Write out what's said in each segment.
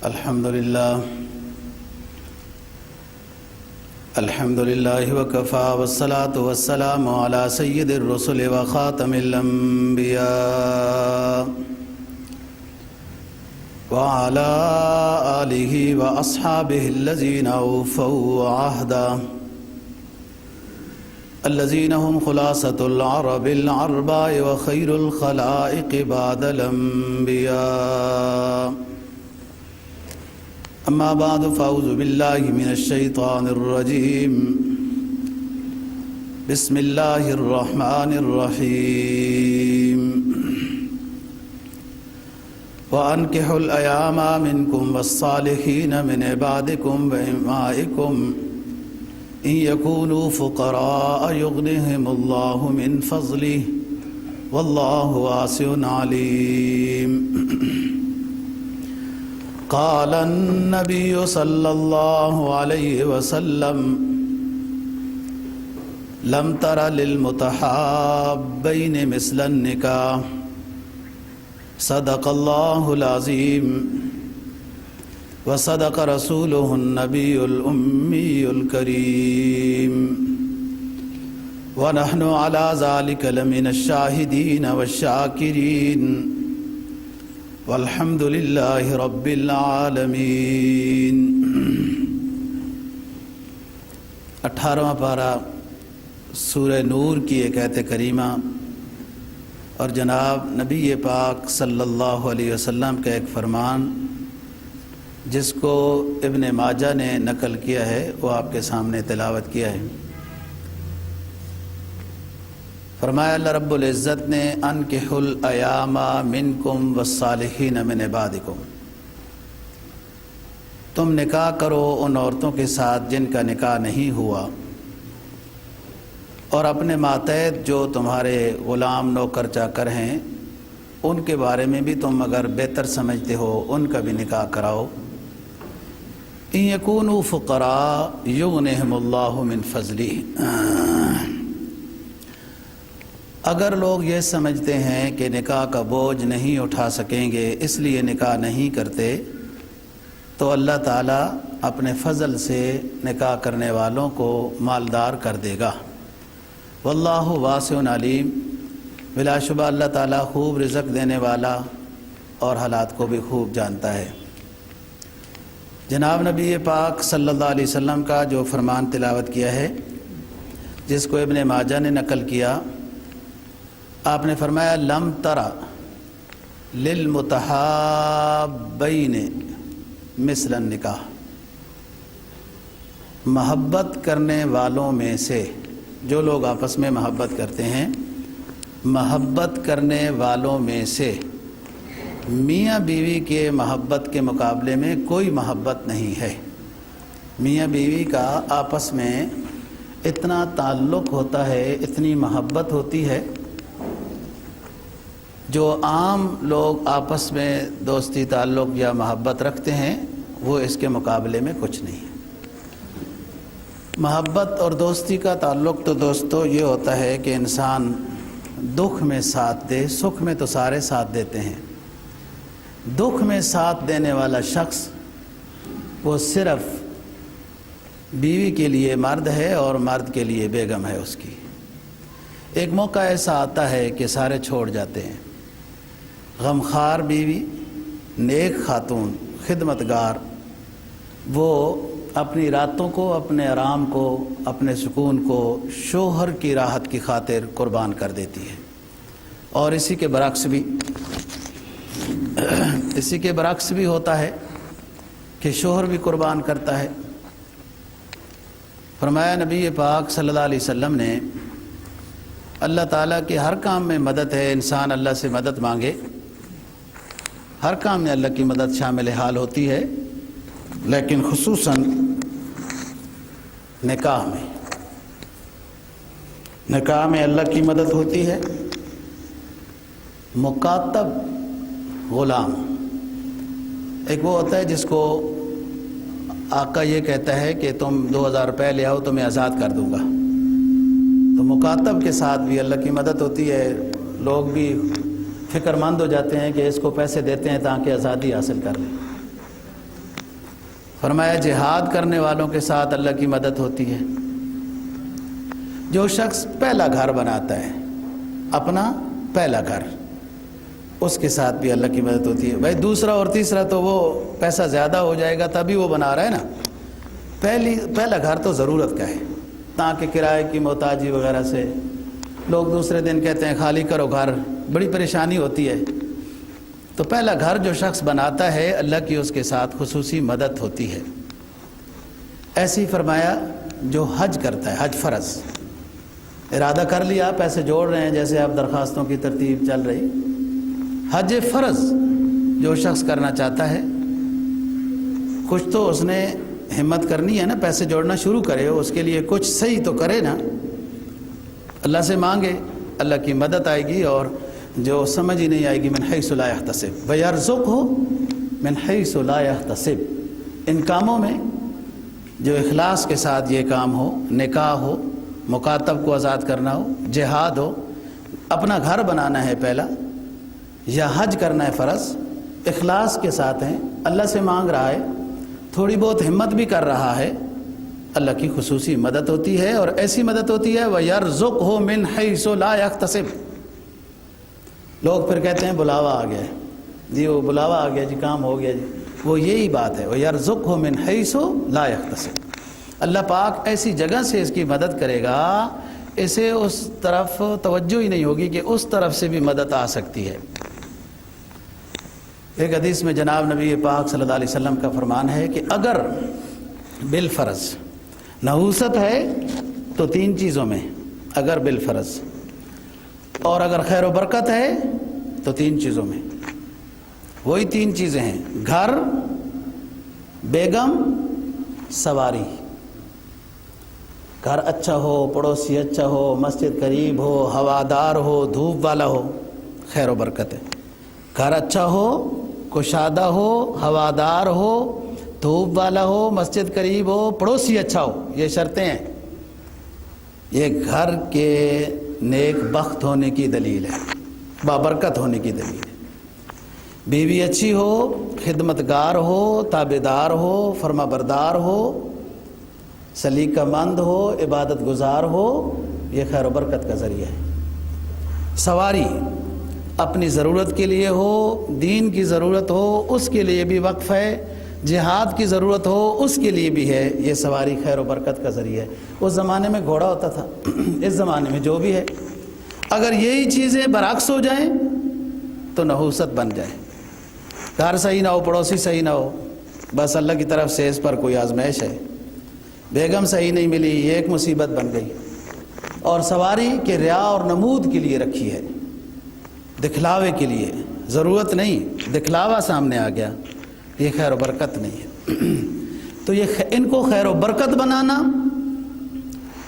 الحمد لله وكفى والصلاة والسلام على سيد الرسل وخاتم الأنبياء وعلى آله وأصحابه الذين أوفوا عهدا الذين هم خلاصة العرب العرباء وخير الخلائق بعد الأنبياء. أما بعد فأعوذ بالله من الشيطان الرجيم. بسم الله الرحمن الرحيم. وأنكحوا الأيام منكم والصالحين من عبادكم وإمائكم إن يكونوا فقراء يغنهم الله من فضله والله واسع عليم. قال النبي صلى الله عليه وسلم لم تر للمتحابين مثل النكاح صدق الله العظيم وصدق رسوله النبي الأمي الكريم ونحن على ذلك لمن الشاهدين والشاكرين والحمد للہ رب العالمین. 18واں پارہ سورہ نور کی ایک آیت کریمہ اور جناب نبی پاک صلی اللہ علیہ وسلم کا ایک فرمان جس کو ابن ماجہ نے نقل کیا ہے وہ آپ کے سامنے تلاوت کیا ہے. فرمایا اللہ رب العزت نے انکحوا الایام منکم والصالحین من عبادکم، تم نکاح کرو ان عورتوں کے ساتھ جن کا نکاح نہیں ہوا، اور اپنے ماتحت جو تمہارے غلام نوکر چاکر ہیں ان کے بارے میں بھی تم اگر بہتر سمجھتے ہو ان کا بھی نکاح کراؤ. ان یکونوا فقراء یغنہم اللہ من فضلہ، اگر لوگ یہ سمجھتے ہیں کہ نکاح کا بوجھ نہیں اٹھا سکیں گے اس لیے نکاح نہیں کرتے تو اللہ تعالیٰ اپنے فضل سے نکاح کرنے والوں کو مالدار کر دے گا. واللہ واسع علیم، بلا شبہ اللہ تعالیٰ خوب رزق دینے والا اور حالات کو بھی خوب جانتا ہے. جناب نبی پاک صلی اللہ علیہ وسلم کا جو فرمان تلاوت کیا ہے جس کو ابن ماجہ نے نقل کیا، آپ نے فرمایا لم ترى للمتحابین مثل النکاح، محبت کرنے والوں میں سے جو لوگ آپس میں محبت کرتے ہیں، محبت کرنے والوں میں سے میاں بیوی کے محبت کے مقابلے میں کوئی محبت نہیں ہے. میاں بیوی کا آپس میں اتنا تعلق ہوتا ہے، اتنی محبت ہوتی ہے جو عام لوگ آپس میں دوستی تعلق یا محبت رکھتے ہیں وہ اس کے مقابلے میں کچھ نہیں ہے. محبت اور دوستی کا تعلق تو دوستو یہ ہوتا ہے کہ انسان دکھ میں ساتھ دے، سکھ میں تو سارے ساتھ دیتے ہیں. دکھ میں ساتھ دینے والا شخص وہ صرف بیوی کے لیے مرد ہے اور مرد کے لیے بیگم ہے اس کی. ایک موقع ایسا آتا ہے کہ سارے چھوڑ جاتے ہیں. غمخوار بیوی، نیک خاتون، خدمتگار، وہ اپنی راتوں کو، اپنے آرام کو، اپنے سکون کو شوہر کی راحت کی خاطر قربان کر دیتی ہے. اور اسی کے برعکس بھی ہوتا ہے کہ شوہر بھی قربان کرتا ہے. فرمایا نبی پاک صلی اللہ علیہ وسلم نے اللہ تعالیٰ کے ہر کام میں مدد ہے. انسان اللہ سے مدد مانگے، ہر کام میں اللہ کی مدد شامل حال ہوتی ہے، لیکن خصوصاً نکاح میں اللہ کی مدد ہوتی ہے. مکاتب غلام ایک وہ ہوتا ہے جس کو آقا یہ کہتا ہے کہ تم 2000 روپے لے آؤ تو میں آزاد کر دوں گا. تو مکاتب کے ساتھ بھی اللہ کی مدد ہوتی ہے. لوگ بھی فکر مند ہو جاتے ہیں کہ اس کو پیسے دیتے ہیں تاکہ آزادی حاصل کر لیں. فرمایا جہاد کرنے والوں کے ساتھ اللہ کی مدد ہوتی ہے. جو شخص پہلا گھر بناتا ہے، اپنا پہلا گھر، اس کے ساتھ بھی اللہ کی مدد ہوتی ہے. بھائی دوسرا اور تیسرا تو وہ پیسہ زیادہ ہو جائے گا تبھی وہ بنا رہا ہے نا. پہلا گھر تو ضرورت کا ہے، تاکہ کرائے کی محتاجی وغیرہ سے لوگ دوسرے دن کہتے ہیں خالی کرو گھر، بڑی پریشانی ہوتی ہے. تو پہلا گھر جو شخص بناتا ہے اللہ کی اس کے ساتھ خصوصی مدد ہوتی ہے. ایسے ہی فرمایا جو حج کرتا ہے، حج فرض، ارادہ کر لیا، پیسے جوڑ رہے ہیں جیسے اب درخواستوں کی ترتیب چل رہی. حج فرض جو شخص کرنا چاہتا ہے، کچھ تو اس نے ہمت کرنی ہے نا، پیسے جوڑنا شروع کرے، اس کے لیے کچھ صحیح تو کرے نا، اللہ سے مانگے، اللہ کی مدد آئے گی. اور جو سمجھ ہی نہیں آئے گی، من حیث لا یحتسب وَیَرْزُقْهُ من حیث لا یحتسب. ان کاموں میں جو اخلاص کے ساتھ یہ کام ہو، نکاح ہو، مکاتب کو آزاد کرنا ہو، جہاد ہو، اپنا گھر بنانا ہے پہلا، یا حج کرنا ہے فرض، اخلاص کے ساتھ ہیں، اللہ سے مانگ رہا ہے، تھوڑی بہت ہمت بھی کر رہا ہے، اللہ کی خصوصی مدد ہوتی ہے. اور ایسی مدد ہوتی ہے وَيَرْزُقْهُ مِنْ حَيْثُ لَا يَحْتَسِبْ. لوگ پھر کہتے ہیں بلاوا آ گیا جی، وہ بلاوا آ گیا جی، کام ہو گیا جی. وہ یہی بات ہے، وَيَرْزُقْهُ مِنْ حَيْثُ لَا يَحْتَسِبْ. اللہ پاک ایسی جگہ سے اس کی مدد کرے گا، اسے اس طرف توجہ ہی نہیں ہوگی کہ اس طرف سے بھی مدد آ سکتی ہے. ایک حدیث میں جناب نبی پاک صلی اللہ علیہ وسلم کا فرمان ہے کہ اگر بالفرض نحوست ہے تو 3 چیزوں میں، اگر بالفرض، اور اگر خیر و برکت ہے تو 3 چیزوں میں. وہی 3 چیزیں ہیں: گھر، بیگم، سواری. گھر اچھا ہو، پڑوسی اچھا ہو، مسجد قریب ہو، ہوادار ہو، دھوپ والا ہو، خیر و برکت ہے. گھر اچھا ہو، کشادہ ہو، ہوادار ہو، دھوپ والا ہو، مسجد قریب ہو، پڑوسی اچھا ہو، یہ شرطیں ہیں. یہ گھر کے نیک بخت ہونے کی دلیل ہے، بابرکت ہونے کی دلیل ہے. بیوی اچھی ہو، خدمتگار ہو، تابعدار ہو، فرما بردار ہو، سلیقہ مند ہو، عبادت گزار ہو، یہ خیر و برکت کا ذریعہ ہے. سواری اپنی ضرورت کے لیے ہو، دین کی ضرورت ہو اس کے لیے بھی وقف ہے، جہاد کی ضرورت ہو اس کے لیے بھی ہے، یہ سواری خیر و برکت کا ذریعہ ہے. اس زمانے میں گھوڑا ہوتا تھا، اس زمانے میں جو بھی ہے. اگر یہی چیزیں برعکس ہو جائیں تو نحوست بن جائے. گھر صحیح نہ ہو، پڑوسی صحیح نہ ہو، بس اللہ کی طرف سے اس پر کوئی آزمائش ہے. بیگم صحیح نہیں ملی، یہ ایک مصیبت بن گئی. اور سواری کے ریا اور نمود کے لیے رکھی ہے، دکھلاوے کے لیے، ضرورت نہیں، دکھلاوا سامنے آ گیا، یہ خیر و برکت نہیں ہے. تو یہ ان کو خیر و برکت بنانا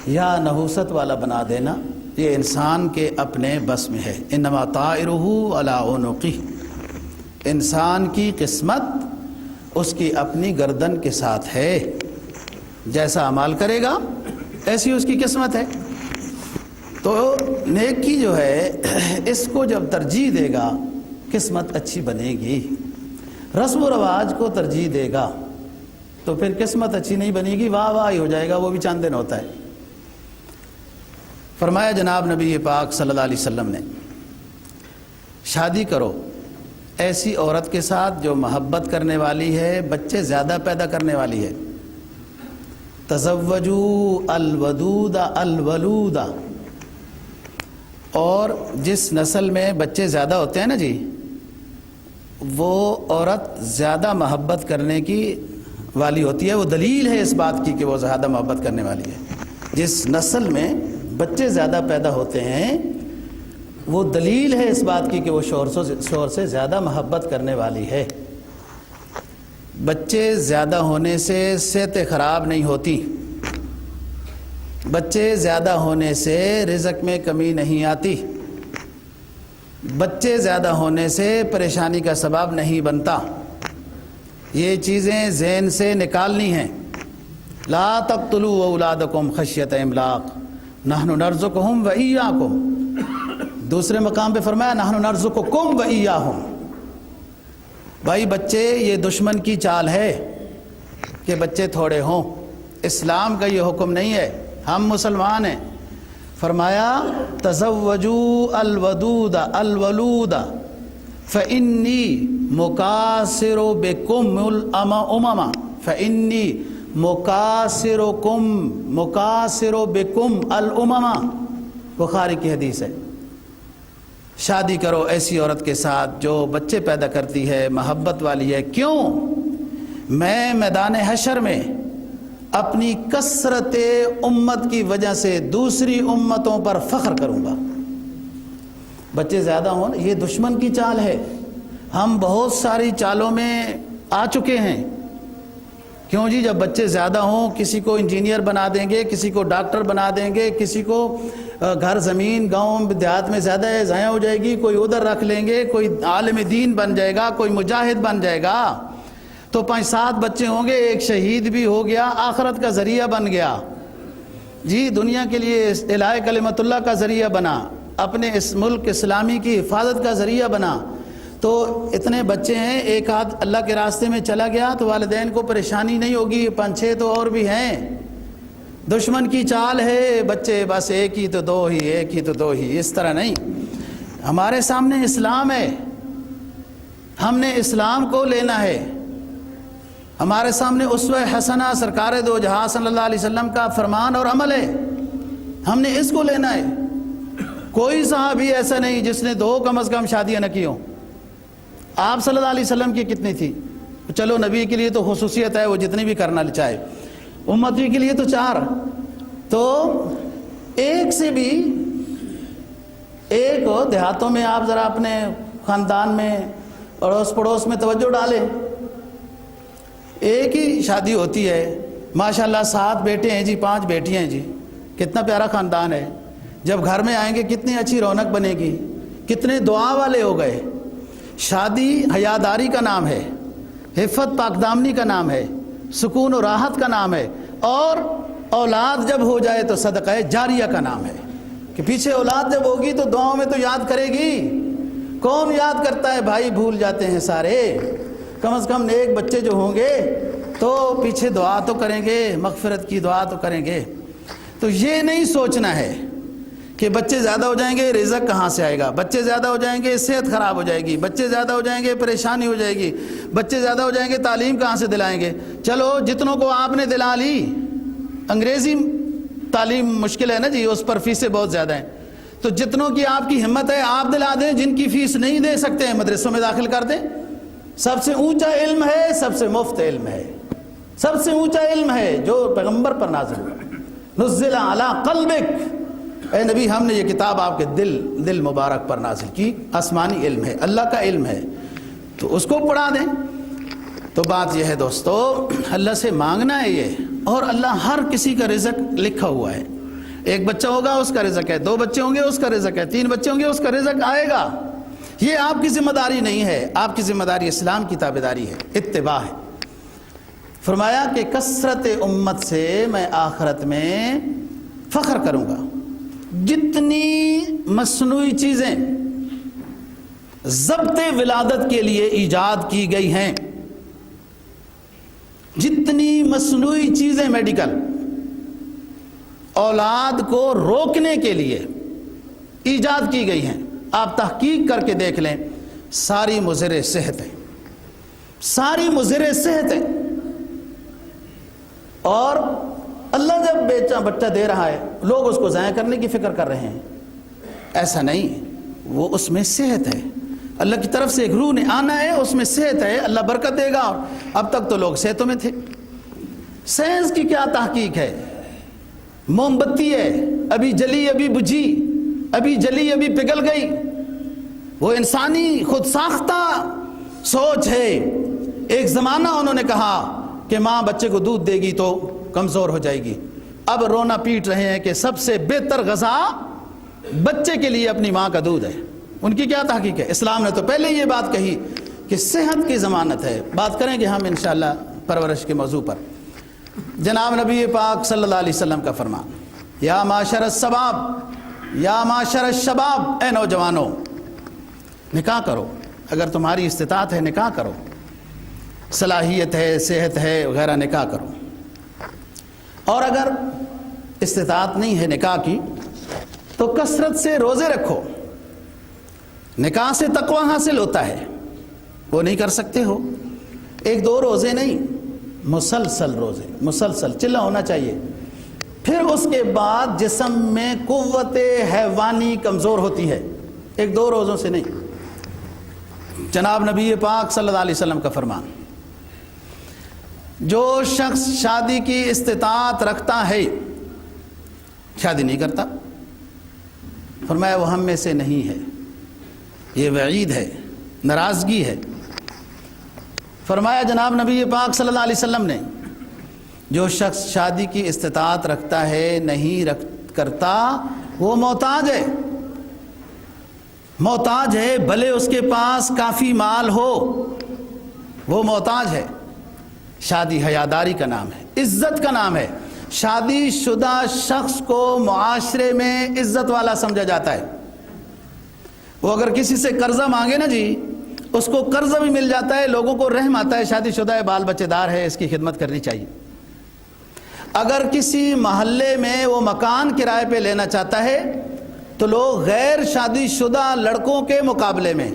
یا نحوست والا بنا دینا، یہ انسان کے اپنے بس میں ہے. انما طائرہ علی عنقہ. انسان کی قسمت اس کی اپنی گردن کے ساتھ ہے، جیسا عمل کرے گا ایسی اس کی قسمت ہے. تو نیکی جو ہے اس کو جب ترجیح دے گا قسمت اچھی بنے گی. رسم و رواج کو ترجیح دے گا تو پھر قسمت اچھی نہیں بنے گی، واہ واہ ہی ہو جائے گا، وہ بھی چند دن ہوتا ہے. فرمایا جناب نبی پاک صلی اللہ علیہ وسلم نے، شادی کرو ایسی عورت کے ساتھ جو محبت کرنے والی ہے، بچے زیادہ پیدا کرنے والی ہے. تزوجوا الودود الولود. اور جس نسل میں بچے زیادہ ہوتے ہیں نا جی، وہ عورت زیادہ محبت کرنے کی والی ہوتی ہے. وہ دلیل ہے اس بات کی کہ وہ زیادہ محبت کرنے والی ہے. جس نسل میں بچے زیادہ پیدا ہوتے ہیں وہ دلیل ہے اس بات کی کہ وہ شوہر سے زیادہ محبت کرنے والی ہے. بچے زیادہ ہونے سے صحتیں خراب نہیں ہوتی، بچے زیادہ ہونے سے رزق میں کمی نہیں آتی، بچے زیادہ ہونے سے پریشانی کا سبب نہیں بنتا. یہ چیزیں ذہن سے نکالنی ہیں. لا تقتلوا اولادکم خشیۃ املاق نحن نرزقہم وایاکم. دوسرے مقام پہ فرمایا نحن نرزقکم وایاہم. بھائی بچے یہ دشمن کی چال ہے کہ بچے تھوڑے ہوں، اسلام کا یہ حکم نہیں ہے، ہم مسلمان ہیں۔ فرمایا تزوجوا الودود الولود فإنی مکاثر بکم الامم فإنی مکاثر بکم الامم، بخاری کی حدیث ہے۔ شادی کرو ایسی عورت کے ساتھ جو بچے پیدا کرتی ہے، محبت والی ہے۔ کیوں؟ میں میدان حشر میں اپنی کثرت امت کی وجہ سے دوسری امتوں پر فخر کروں گا۔ بچے زیادہ ہوں، یہ دشمن کی چال ہے۔ ہم بہت ساری چالوں میں آ چکے ہیں۔ کیوں جی؟ جب بچے زیادہ ہوں، کسی کو انجینئر بنا دیں گے، کسی کو ڈاکٹر بنا دیں گے، کسی کو گھر زمین گاؤں دیہات میں زیادہ ہے ضائع ہو جائے گی، کوئی ادھر رکھ لیں گے، کوئی عالم دین بن جائے گا، کوئی مجاہد بن جائے گا، تو 5-7 بچے ہوں گے، ایک شہید بھی ہو گیا، آخرت کا ذریعہ بن گیا جی، دنیا کے لیے اعلاء کلمت اللہ کا ذریعہ بنا، اپنے اس ملک اسلامی کی حفاظت کا ذریعہ بنا۔ تو اتنے بچے ہیں، ایک آدھ اللہ کے راستے میں چلا گیا تو والدین کو پریشانی نہیں ہوگی، 5-6 تو اور بھی ہیں۔ دشمن کی چال ہے، بچے بس ایک ہی تو دو ہی، ایک ہی تو دو ہی، اس طرح نہیں۔ ہمارے سامنے اسلام ہے، ہم نے اسلام کو لینا ہے۔ ہمارے سامنے اسوہ حسنہ سرکار دو جہاں صلی اللہ علیہ وسلم کا فرمان اور عمل ہے، ہم نے اس کو لینا ہے۔ کوئی صحابی ایسا نہیں جس نے 2 کم از کم شادیاں نہ کی ہوں۔ آپ صلی اللہ علیہ وسلم کی کتنی تھی؟ چلو نبی کے لیے تو خصوصیت ہے، وہ جتنی بھی کرنا چاہے، امتی کے لیے تو 4۔ تو ایک سے بھی ایک ہو۔ دیہاتوں میں آپ ذرا اپنے خاندان میں اڑوس پڑوس میں توجہ ڈالیں، ایک ہی شادی ہوتی ہے، ماشاءاللہ 7 بیٹے ہیں جی، 5 بیٹیاں ہیں جی، کتنا پیارا خاندان ہے۔ جب گھر میں آئیں گے کتنی اچھی رونق بنے گی، کتنے دعا والے ہو گئے۔ شادی حیاداری کا نام ہے، حفت پاک دامنی کا نام ہے، سکون و راحت کا نام ہے، اور اولاد جب ہو جائے تو صدقہ جاریہ کا نام ہے، کہ پیچھے اولاد جب ہوگی تو دعاؤں میں تو یاد کرے گی۔ کون یاد کرتا ہے بھائی؟ بھول جاتے ہیں سارے۔ کم از کم نیک بچے جو ہوں گے تو پیچھے دعا تو کریں گے، مغفرت کی دعا تو کریں گے۔ تو یہ نہیں سوچنا ہے کہ بچے زیادہ ہو جائیں گے رزق کہاں سے آئے گا، بچے زیادہ ہو جائیں گے صحت خراب ہو جائے گی، بچے زیادہ ہو جائیں گے پریشانی ہو جائے گی، بچے زیادہ ہو جائیں گے تعلیم کہاں سے دلائیں گے۔ چلو جتنوں کو آپ نے دلا لی، انگریزی تعلیم مشکل ہے نا جی، اس پر فیسیں بہت زیادہ ہیں، تو جتنوں کی آپ کی ہمت ہے آپ دلا دیں، جن کی فیس نہیں دے سکتے ہیں مدرسوں میں داخل کر دیں۔ سب سے اونچا علم ہے، سب سے مفت علم ہے، سب سے اونچا علم ہے جو پیغمبر پر نازل ہوا، نزل علی قلبک، اے نبی ہم نے یہ کتاب آپ کے دل مبارک پر نازل کی، آسمانی علم ہے، اللہ کا علم ہے، تو اس کو پڑھا دیں۔ تو بات یہ ہے دوستو، اللہ سے مانگنا ہے یہ، اور اللہ ہر کسی کا رزق لکھا ہوا ہے۔ 1 بچہ ہوگا اس کا رزق ہے، 2 بچے ہوں گے اس کا رزق ہے، 3 بچے ہوں گے اس کا رزق آئے گا۔ یہ آپ کی ذمہ داری نہیں ہے، آپ کی ذمہ داری اسلام کی تابعداری ہے، اتباع ہے۔ فرمایا کہ کثرت امت سے میں آخرت میں فخر کروں گا۔ جتنی مصنوعی چیزیں ضبط ولادت کے لیے ایجاد کی گئی ہیں، جتنی مصنوعی چیزیں میڈیکل اولاد کو روکنے کے لیے ایجاد کی گئی ہیں، آپ تحقیق کر کے دیکھ لیں، ساری مضر صحت ہیں، ساری مضر صحت ہیں۔ اور اللہ جب بچہ دے رہا ہے، لوگ اس کو ضائع کرنے کی فکر کر رہے ہیں، ایسا نہیں، وہ اس میں صحت ہے، اللہ کی طرف سے ایک روح نے آنا ہے، اس میں صحت ہے، اللہ برکت دے گا۔ اب تک تو لوگ صحتوں میں تھے۔ سائنس کی کیا تحقیق ہے؟ موم بتی ہے، ابھی جلی ابھی بجھی، ابھی جلی ابھی پگھل گئی، وہ انسانی خود ساختہ سوچ ہے۔ ایک زمانہ انہوں نے کہا کہ ماں بچے کو دودھ دے گی تو کمزور ہو جائے گی، اب رونا پیٹ رہے ہیں کہ سب سے بہتر غذا بچے کے لیے اپنی ماں کا دودھ ہے۔ ان کی کیا تحقیق ہے؟ اسلام نے تو پہلے یہ بات کہی کہ صحت کی ضمانت ہے۔ بات کریں گے ہم انشاءاللہ پرورش کے موضوع پر۔ جناب نبی پاک صلی اللہ علیہ وسلم کا فرمان، یا معاشر الشباب، یا معاشر الشباب، اے نوجوانوں، نکاح کرو، اگر تمہاری استطاعت ہے نکاح کرو۔ صلاحیت ہے، صحت ہے وغیرہ، نکاح کرو۔ اور اگر استطاعت نہیں ہے نکاح کی تو کثرت سے روزے رکھو، نکاح سے تقوی حاصل ہوتا ہے، وہ نہیں کر سکتے ہو، 1-2 روزے نہیں، مسلسل روزے، مسلسل چلا ہونا چاہیے۔ پھر اس کے بعد جسم میں قوت حیوانی کمزور ہوتی ہے، 1-2 روزوں سے نہیں۔ جناب نبی پاک صلی اللہ علیہ وسلم کا فرمان، جو شخص شادی کی استطاعت رکھتا ہے شادی نہیں کرتا، فرمایا وہ ہم میں سے نہیں ہے، یہ وعید ہے، ناراضگی ہے۔ فرمایا جناب نبی پاک صلی اللہ علیہ وسلم نے، جو شخص شادی کی استطاعت رکھتا ہے نہیں کرتا وہ محتاج ہے، محتاج ہے، بھلے اس کے پاس کافی مال ہو، وہ محتاج ہے۔ شادی حیاداری کا نام ہے، عزت کا نام ہے۔ شادی شدہ شخص کو معاشرے میں عزت والا سمجھا جاتا ہے۔ وہ اگر کسی سے قرضہ مانگے نا جی، اس کو قرضہ بھی مل جاتا ہے، لوگوں کو رحم آتا ہے، شادی شدہ ہے، بال بچے دار ہے، اس کی خدمت کرنی چاہیے۔ اگر کسی محلے میں وہ مکان کرائے پہ لینا چاہتا ہے تو لوگ غیر شادی شدہ لڑکوں کے مقابلے میں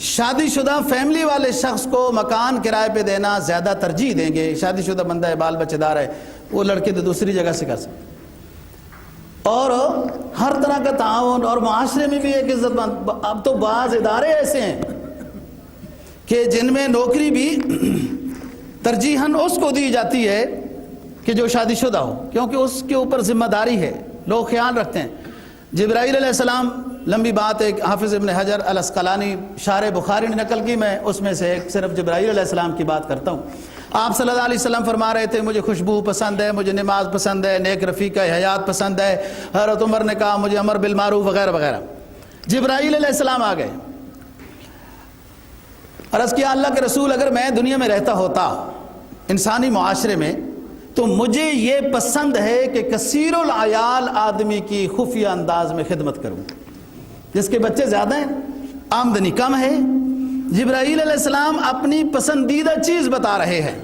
شادی شدہ فیملی والے شخص کو مکان کرائے پہ دینا زیادہ ترجیح دیں گے۔ شادی شدہ بندہ ہے، بال بچے دار ہے، وہ لڑکے تو دوسری جگہ سے کر سکتے۔ اور ہر طرح کا تعاون، اور معاشرے میں بھی ایک عزت مند۔ اب تو بعض ادارے ایسے ہیں کہ جن میں نوکری بھی ترجیحاً اس کو دی جاتی ہے کہ جو شادی شدہ ہو، کیونکہ اس کے اوپر ذمہ داری ہے، لوگ خیال رکھتے ہیں۔ جبرائیل علیہ السلام، لمبی بات ایک حافظ ابن حجر الاسقلانی شارح بخاری نے نقل کی، میں اس میں سے ایک صرف جبرائیل علیہ السلام کی بات کرتا ہوں۔ آپ صلی اللہ علیہ وسلم فرما رہے تھے، مجھے خوشبو پسند ہے، مجھے نماز پسند ہے، نیک رفیقہ حیات پسند ہے۔ حضرت عمر نے کہا مجھے امر بالمعروف وغیرہ وغیرہ۔ جبرائیل علیہ السلام آ گئے، عرض کیا اللہ کے رسول، اگر میں دنیا میں رہتا ہوتا انسانی معاشرے میں تو مجھے یہ پسند ہے کہ کثیر العیال آدمی کی خفیہ انداز میں خدمت کروں، جس کے بچے زیادہ ہیں، آمدنی کم ہے۔ جبرائیل علیہ السلام اپنی پسندیدہ چیز بتا رہے ہیں۔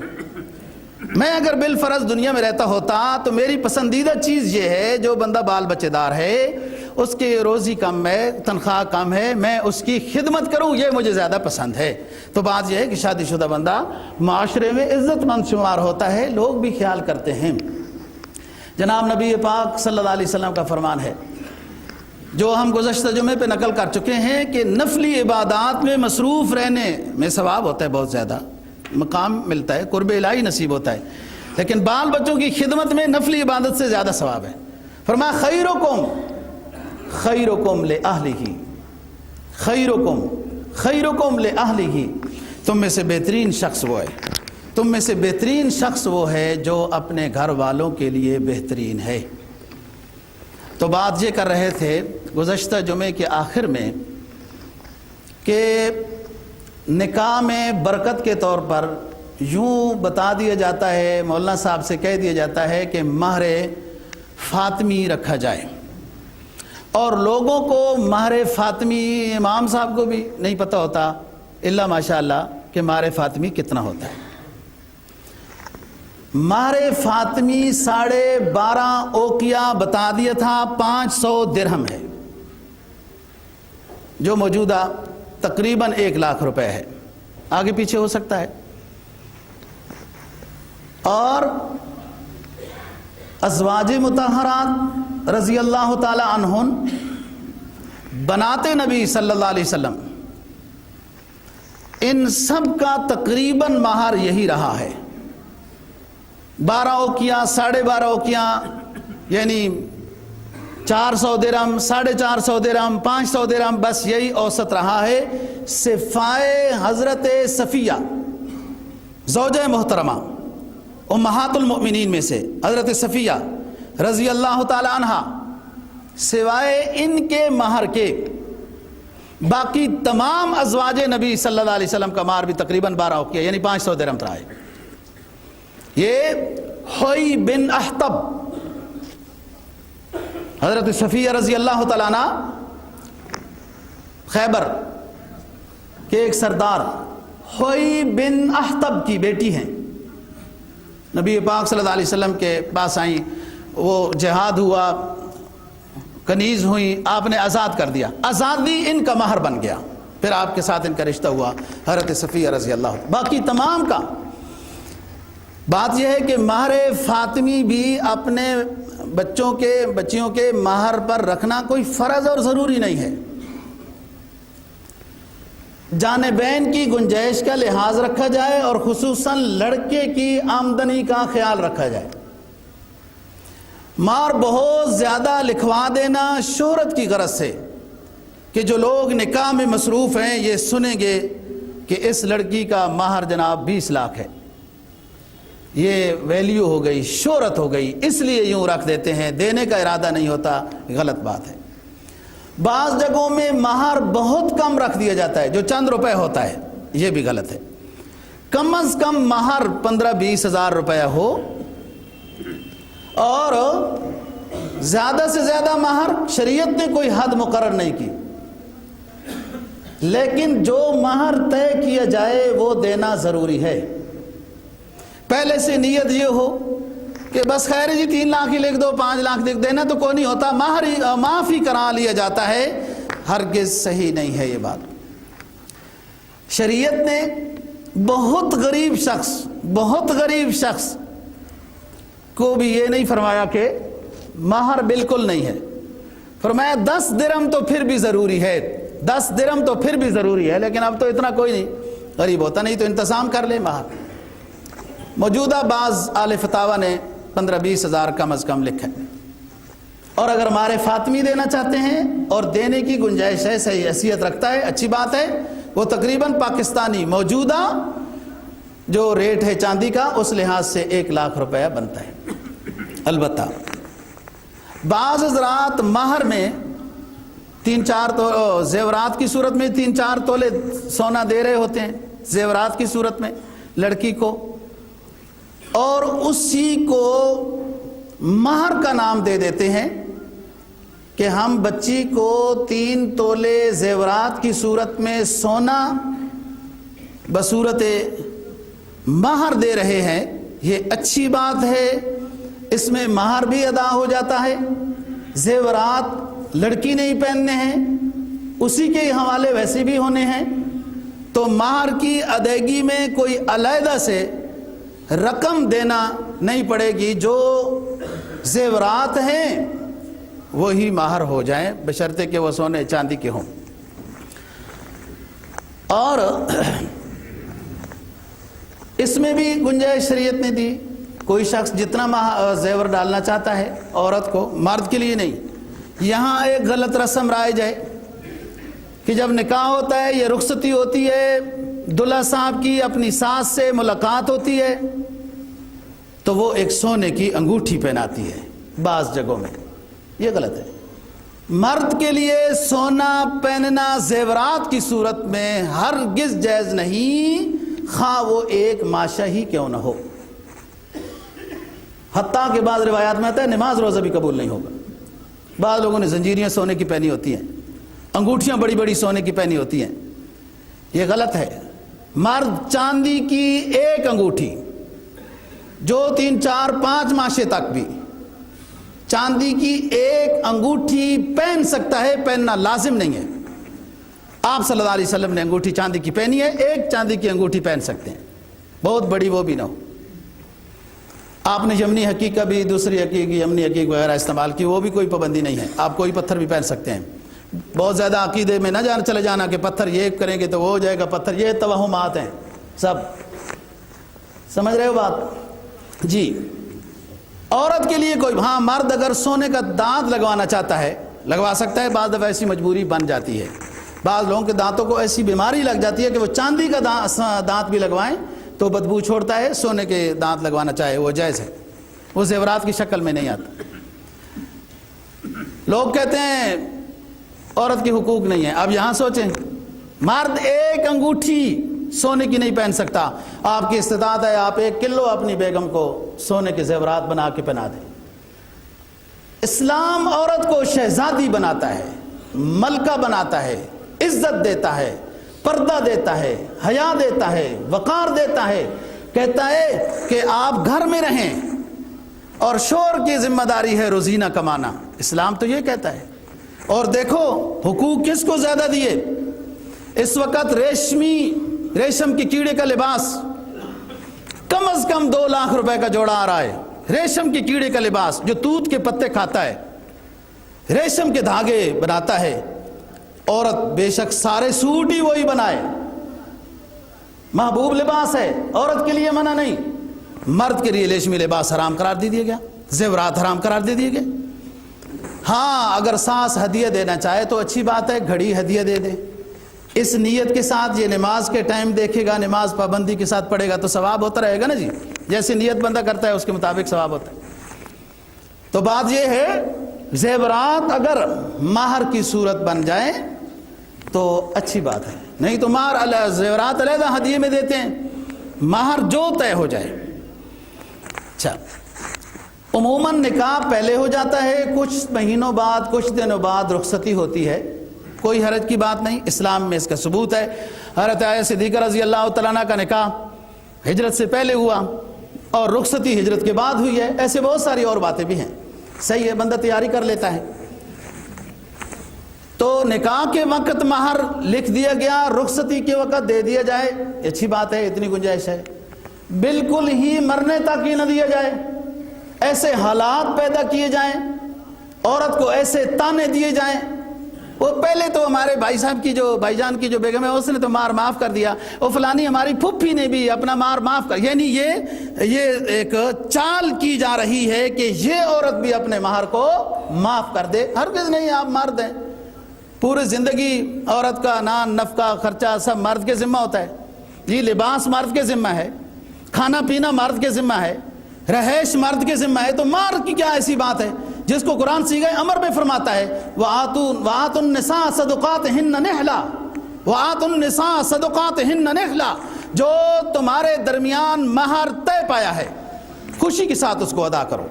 میں اگر بالفرض دنیا میں رہتا ہوتا تو میری پسندیدہ چیز یہ ہے، جو بندہ بال بچے دار ہے، اس کی روزی کم ہے، تنخواہ کم ہے، میں اس کی خدمت کروں، یہ مجھے زیادہ پسند ہے۔ تو بات یہ ہے کہ شادی شدہ بندہ معاشرے میں عزت مند شمار ہوتا ہے، لوگ بھی خیال کرتے ہیں۔ جناب نبی پاک صلی اللہ علیہ وسلم کا فرمان ہے، جو ہم گزشتہ جمعے پہ نقل کر چکے ہیں، کہ نفلی عبادات میں مصروف رہنے میں ثواب ہوتا ہے، بہت زیادہ مقام ملتا ہے، قرب الہی نصیب ہوتا ہے، لیکن بال بچوں کی خدمت میں نفلی عبادت سے زیادہ ثواب ہے۔ فرمایا خیرکم خیرکم لأہلہ، خیرکم خیرکم لأہلہ، تم میں سے بہترین شخص وہ ہے، تم میں سے بہترین شخص وہ ہے جو اپنے گھر والوں کے لیے بہترین ہے۔ تو بات یہ کر رہے تھے گزشتہ جمعے کے آخر میں کہ نکاح میں برکت کے طور پر یوں بتا دیا جاتا ہے، مولانا صاحب سے کہہ دیا جاتا ہے کہ مہر فاطمی رکھا جائے، اور لوگوں کو مہر فاطمی، امام صاحب کو بھی نہیں پتہ ہوتا الا ماشاءاللہ کہ مہر فاطمی کتنا ہوتا ہے۔ مہر فاطمی 12.5 اوقیہ بتا دیا تھا، 500 درہم ہے، جو موجودہ تقریباً 1 لاکھ روپے ہے، آگے پیچھے ہو سکتا ہے۔ اور ازواج مطہرات رضی اللہ تعالی عنہن، بنات نبی صلی اللہ علیہ وسلم، ان سب کا تقریباً مہر یہی رہا ہے، 12 اوقیہ، 12.5 اوقیہ، یعنی 400 درہم، 450 درہم، 500 درہم، بس یہی اوسط رہا ہے۔ سوائے حضرت صفیہ زوجہ محترمہ امہات المؤمنین میں سے حضرت صفیہ رضی اللہ تعالی عنہا، سوائے ان کے مہر کے باقی تمام ازواج نبی صلی اللہ علیہ وسلم کا مہر بھی تقریباً 12 اوقیہ یعنی 500 درہم رہا ہے۔ یہ ہوئی بن احتب، حضرت صفیہ رضی اللہ تعالیٰ عنہ خیبر کے ایک سردار ہوئی بن احتب کی بیٹی ہیں، نبی پاک صلی اللہ علیہ وسلم کے پاس آئیں، وہ جہاد ہوا، کنیز ہوئی، آپ نے آزاد کر دیا، آزادی ان کا مہر بن گیا، پھر آپ کے ساتھ ان کا رشتہ ہوا حضرت صفیہ رضی اللہ عنہ۔ باقی تمام کا بات یہ ہے کہ مہر فاطمی بھی اپنے بچیوں کے مہر پر رکھنا کوئی فرض اور ضروری نہیں ہے، جانبین کی گنجائش کا لحاظ رکھا جائے اور خصوصاً لڑکے کی آمدنی کا خیال رکھا جائے۔ مہر بہت زیادہ لکھوا دینا شہرت کی غرض سے کہ جو لوگ نکاح میں مصروف ہیں یہ سنیں گے کہ اس لڑکی کا مہر جناب 20 لاکھ ہے، یہ ویلیو ہو گئی، شہرت ہو گئی، اس لیے یوں رکھ دیتے ہیں، دینے کا ارادہ نہیں ہوتا، غلط بات ہے۔ بعض جگہوں میں مہر بہت کم رکھ دیا جاتا ہے جو چند روپے ہوتا ہے، یہ بھی غلط ہے۔ کم از کم مہر 15-20 ہزار روپے ہو، اور زیادہ سے زیادہ مہر شریعت نے کوئی حد مقرر نہیں کی، لیکن جو مہر طے کیا جائے وہ دینا ضروری ہے۔ پہلے سے نیت یہ ہو کہ بس خیر جی 3 لاکھ ہی لکھ دو، 5 لاکھ لکھ دینا تو کوئی نہیں ہوتا، مہر معاف ہی کرا لیا جاتا ہے، ہرگز صحیح نہیں ہے یہ بات۔ شریعت نے بہت غریب شخص کو بھی یہ نہیں فرمایا کہ مہر بالکل نہیں ہے، فرمایا 10 درہم تو پھر بھی ضروری ہے، 10 درہم تو پھر بھی ضروری ہے، لیکن اب تو اتنا کوئی نہیں غریب ہوتا، نہیں تو انتظام کر لے مہر۔ موجودہ بعض اہل فتاوی نے 15-20 ہزار کم از کم لکھا ہے، اور اگر مہر فاطمی دینا چاہتے ہیں اور دینے کی گنجائش ہے، صحیح حیثیت رکھتا ہے، اچھی بات ہے، وہ تقریباً پاکستانی موجودہ جو ریٹ ہے چاندی کا اس لحاظ سے 1 لاکھ روپیہ بنتا ہے۔ البتہ بعض حضرات مہر میں 3-4 زیورات کی صورت میں 3-4 تولے سونا دے رہے ہوتے ہیں، زیورات کی صورت میں لڑکی کو، اور اسی کو مہر کا نام دے دیتے ہیں کہ ہم بچی کو 3 تولے زیورات کی صورت میں سونا بصورت مہر دے رہے ہیں۔ یہ اچھی بات ہے، اس میں مہر بھی ادا ہو جاتا ہے، زیورات لڑکی نہیں پہننے ہیں، اسی کے حوالے ویسے بھی ہونے ہیں، تو مہر کی ادائیگی میں کوئی علیحدہ سے رقم دینا نہیں پڑے گی، جو زیورات ہیں وہی مہر ہو جائیں، بشرطے کہ وہ سونے چاندی کے ہوں۔ اور اس میں بھی گنجائش شریعت نے دی، کوئی شخص جتنا زیور ڈالنا چاہتا ہے عورت کو، مرد کے لیے نہیں۔ یہاں ایک غلط رسم رائج ہے کہ جب نکاح ہوتا ہے، یہ رخصتی ہوتی ہے، دلہا صاحب کی اپنی ساس سے ملاقات ہوتی ہے تو وہ ایک سونے کی انگوٹھی پہناتی ہے بعض جگہوں میں، یہ غلط ہے۔ مرد کے لیے سونا پہننا زیورات کی صورت میں ہرگز جائز نہیں، خواہ وہ ایک ماشا ہی کیوں نہ ہو، حتیٰ کہ بعض روایات میں آتا ہے نماز روزہ بھی قبول نہیں ہوگا۔ بعض لوگوں نے زنجیریاں سونے کی پہنی ہوتی ہیں، انگوٹھیاں بڑی بڑی سونے کی پہنی ہوتی ہیں، یہ غلط ہے۔ مرد چاندی کی ایک انگوٹھی جو 3-4-5 ماشے تک بھی چاندی کی ایک انگوٹھی پہن سکتا ہے، پہننا لازم نہیں ہے۔ آپ صلی اللہ علیہ وسلم نے انگوٹھی چاندی کی پہنی ہے، ایک چاندی کی انگوٹھی پہن سکتے ہیں، بہت بڑی وہ بھی نہ ہو۔ آپ نے یمنی حقیقہ بھی، دوسری حقیقی یمنی حقیق وغیرہ استعمال کی، وہ بھی کوئی پابندی نہیں ہے، آپ کوئی پتھر بھی پہن سکتے ہیں۔ بہت زیادہ عقیدے میں نہ چلے جانا کہ پتھر یہ کریں گے تو وہ ہو جائے گا پتھر، یہ توہمات ہیں سب، سمجھ رہے ہو بات جی۔ عورت کے لیے کوئی، ہاں مرد اگر سونے کا دانت لگوانا چاہتا ہے لگوا سکتا ہے، بعض دفعہ ایسی مجبوری بن جاتی ہے، بعض لوگوں کے دانتوں کو ایسی بیماری لگ جاتی ہے کہ وہ چاندی کا دانت بھی لگوائیں تو بدبو چھوڑتا ہے، سونے کے دانت لگوانا چاہے وہ جائز ہے، وہ زیورات کی شکل میں نہیں آتا۔ لوگ کہتے ہیں عورت کی حقوق نہیں ہے، اب یہاں سوچیں، مرد ایک انگوٹھی سونے کی نہیں پہن سکتا، آپ کی استطاعت ہے آپ 1 کلو اپنی بیگم کو سونے کے زیورات بنا کے پہنا دیں۔ اسلام عورت کو شہزادی بناتا ہے، ملکہ بناتا ہے، عزت دیتا ہے، پردہ دیتا ہے، حیا دیتا ہے، وقار دیتا ہے، کہتا ہے کہ آپ گھر میں رہیں اور شوہر کی ذمہ داری ہے روزینہ کمانا، اسلام تو یہ کہتا ہے۔ اور دیکھو حقوق کس کو زیادہ دیے، اس وقت ریشم کی کیڑے کا لباس کم از کم 2 لاکھ روپے کا جوڑا آ رہا ہے، ریشم کی کیڑے کا لباس جو توت کے پتے کھاتا ہے، ریشم کے دھاگے بناتا ہے، عورت بے شک سارے سوٹ ہی وہی بنائے، محبوب لباس ہے، عورت کے لیے منع نہیں، مرد کے لیے ریشمی لباس حرام قرار دے دیا گیا، زیورات حرام قرار دے دیے گئے۔ ہاں اگر ساس ہدیہ دینا چاہے تو اچھی بات ہے، گھڑی ہدیہ دے دے، اس نیت کے ساتھ یہ نماز کے ٹائم دیکھے گا، نماز پابندی کے ساتھ پڑھے گا تو ثواب ہوتا رہے گا نا جی، جیسے نیت بندہ کرتا ہے اس کے مطابق ثواب ہوتا ہے۔ تو بات یہ ہے زیورات اگر مہر کی صورت بن جائیں تو اچھی بات ہے، نہیں تو مہر زیورات علیحدہ ہدیے میں دیتے ہیں، مہر جو طے ہو جائے۔ اچھا، عموماً نکاح پہلے ہو جاتا ہے، کچھ مہینوں بعد کچھ دنوں بعد رخصتی ہوتی ہے، کوئی حرج کی بات نہیں، اسلام میں اس کا ثبوت ہے۔ حضرت عائشہ صدیقہ رضی اللہ تعالیٰ عنہ کا نکاح ہجرت سے پہلے ہوا اور رخصتی ہجرت کے بعد ہوئی ہے، ایسے بہت ساری اور باتیں بھی ہیں، صحیح ہے، بندہ تیاری کر لیتا ہے۔ تو نکاح کے وقت مہر لکھ دیا گیا، رخصتی کے وقت دے دیا جائے، اچھی بات ہے، اتنی گنجائش ہے۔ بالکل ہی مرنے تک ہی نہ دیا جائے، ایسے حالات پیدا کیے جائیں، عورت کو ایسے تانے دیے جائیں، وہ پہلے تو ہمارے بھائی جان کی جو بیگم ہے اس نے تو مار معاف کر دیا، وہ فلانی ہماری پھپھی نے بھی اپنا مار معاف کر، یعنی یہ ایک چال کی جا رہی ہے کہ یہ عورت بھی اپنے مہر کو معاف کر دے۔ ہرگز نہیں، آپ مار دیں، پوری زندگی عورت کا نان نفقہ خرچہ سب مرد کے ذمہ ہوتا ہے، یہ لباس مرد کے ذمہ ہے، کھانا پینا مرد کے ذمہ ہے، رہائش مرد کے ذمہ ہے، تو مار کی کیا ایسی بات ہے جس کو قرآن صیغہ امر میں فرماتا ہے وَآتُوا النِّسَاءَ صَدُقَاتِهِنَّ نِحْلًا، وَآتُوا النِّسَاءَ صَدُقَاتِهِنَّ نِحْلًا، جو تمہارے درمیان مہر طے پایا ہے خوشی کے ساتھ اس کو ادا کرو،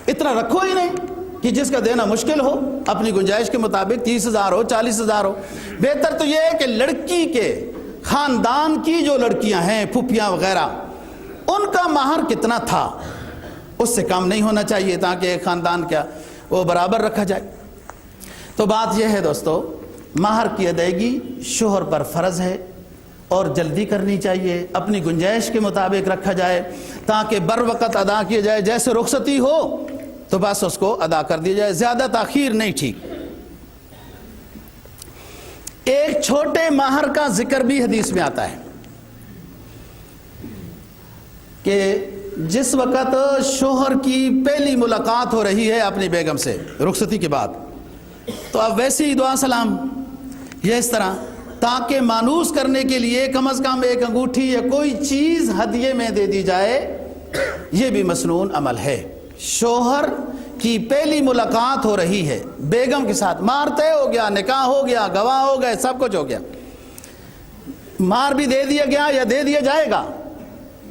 اتنا رکھو ہی نہیں کہ جس کا دینا مشکل ہو، اپنی گنجائش کے مطابق 30,000 ہو 40,000 ہو۔ بہتر تو یہ ہے کہ لڑکی کے خاندان کی جو لڑکیاں ہیں پھپھیاں وغیرہ، ان کا مہر کتنا تھا اس سے کم نہیں ہونا چاہیے، تاکہ ایک خاندان کیا وہ برابر رکھا جائے۔ تو بات یہ ہے دوستو، مہر کی ادائیگی شوہر پر فرض ہے اور جلدی کرنی چاہیے، اپنی گنجائش کے مطابق رکھا جائے تاکہ بر وقت ادا کیا جائے، جیسے رخصتی ہو تو بس اس کو ادا کر دیا جائے، زیادہ تاخیر نہیں ٹھیک۔ ایک چھوٹے مہر کا ذکر بھی حدیث میں آتا ہے کہ جس وقت شوہر کی پہلی ملاقات ہو رہی ہے اپنی بیگم سے رخصتی کے بعد، تو اب ویسے ہی دعا سلام یہ اس طرح، تاکہ مانوس کرنے کے لیے کم از کم ایک انگوٹھی یا کوئی چیز ہدیے میں دے دی جائے، یہ بھی مسنون عمل ہے۔ شوہر کی پہلی ملاقات ہو رہی ہے بیگم کے ساتھ، مہر طے ہو گیا، نکاح ہو گیا، گواہ ہو گئے، سب کچھ ہو گیا، مہر بھی دے دیا گیا یا دے دیا جائے گا،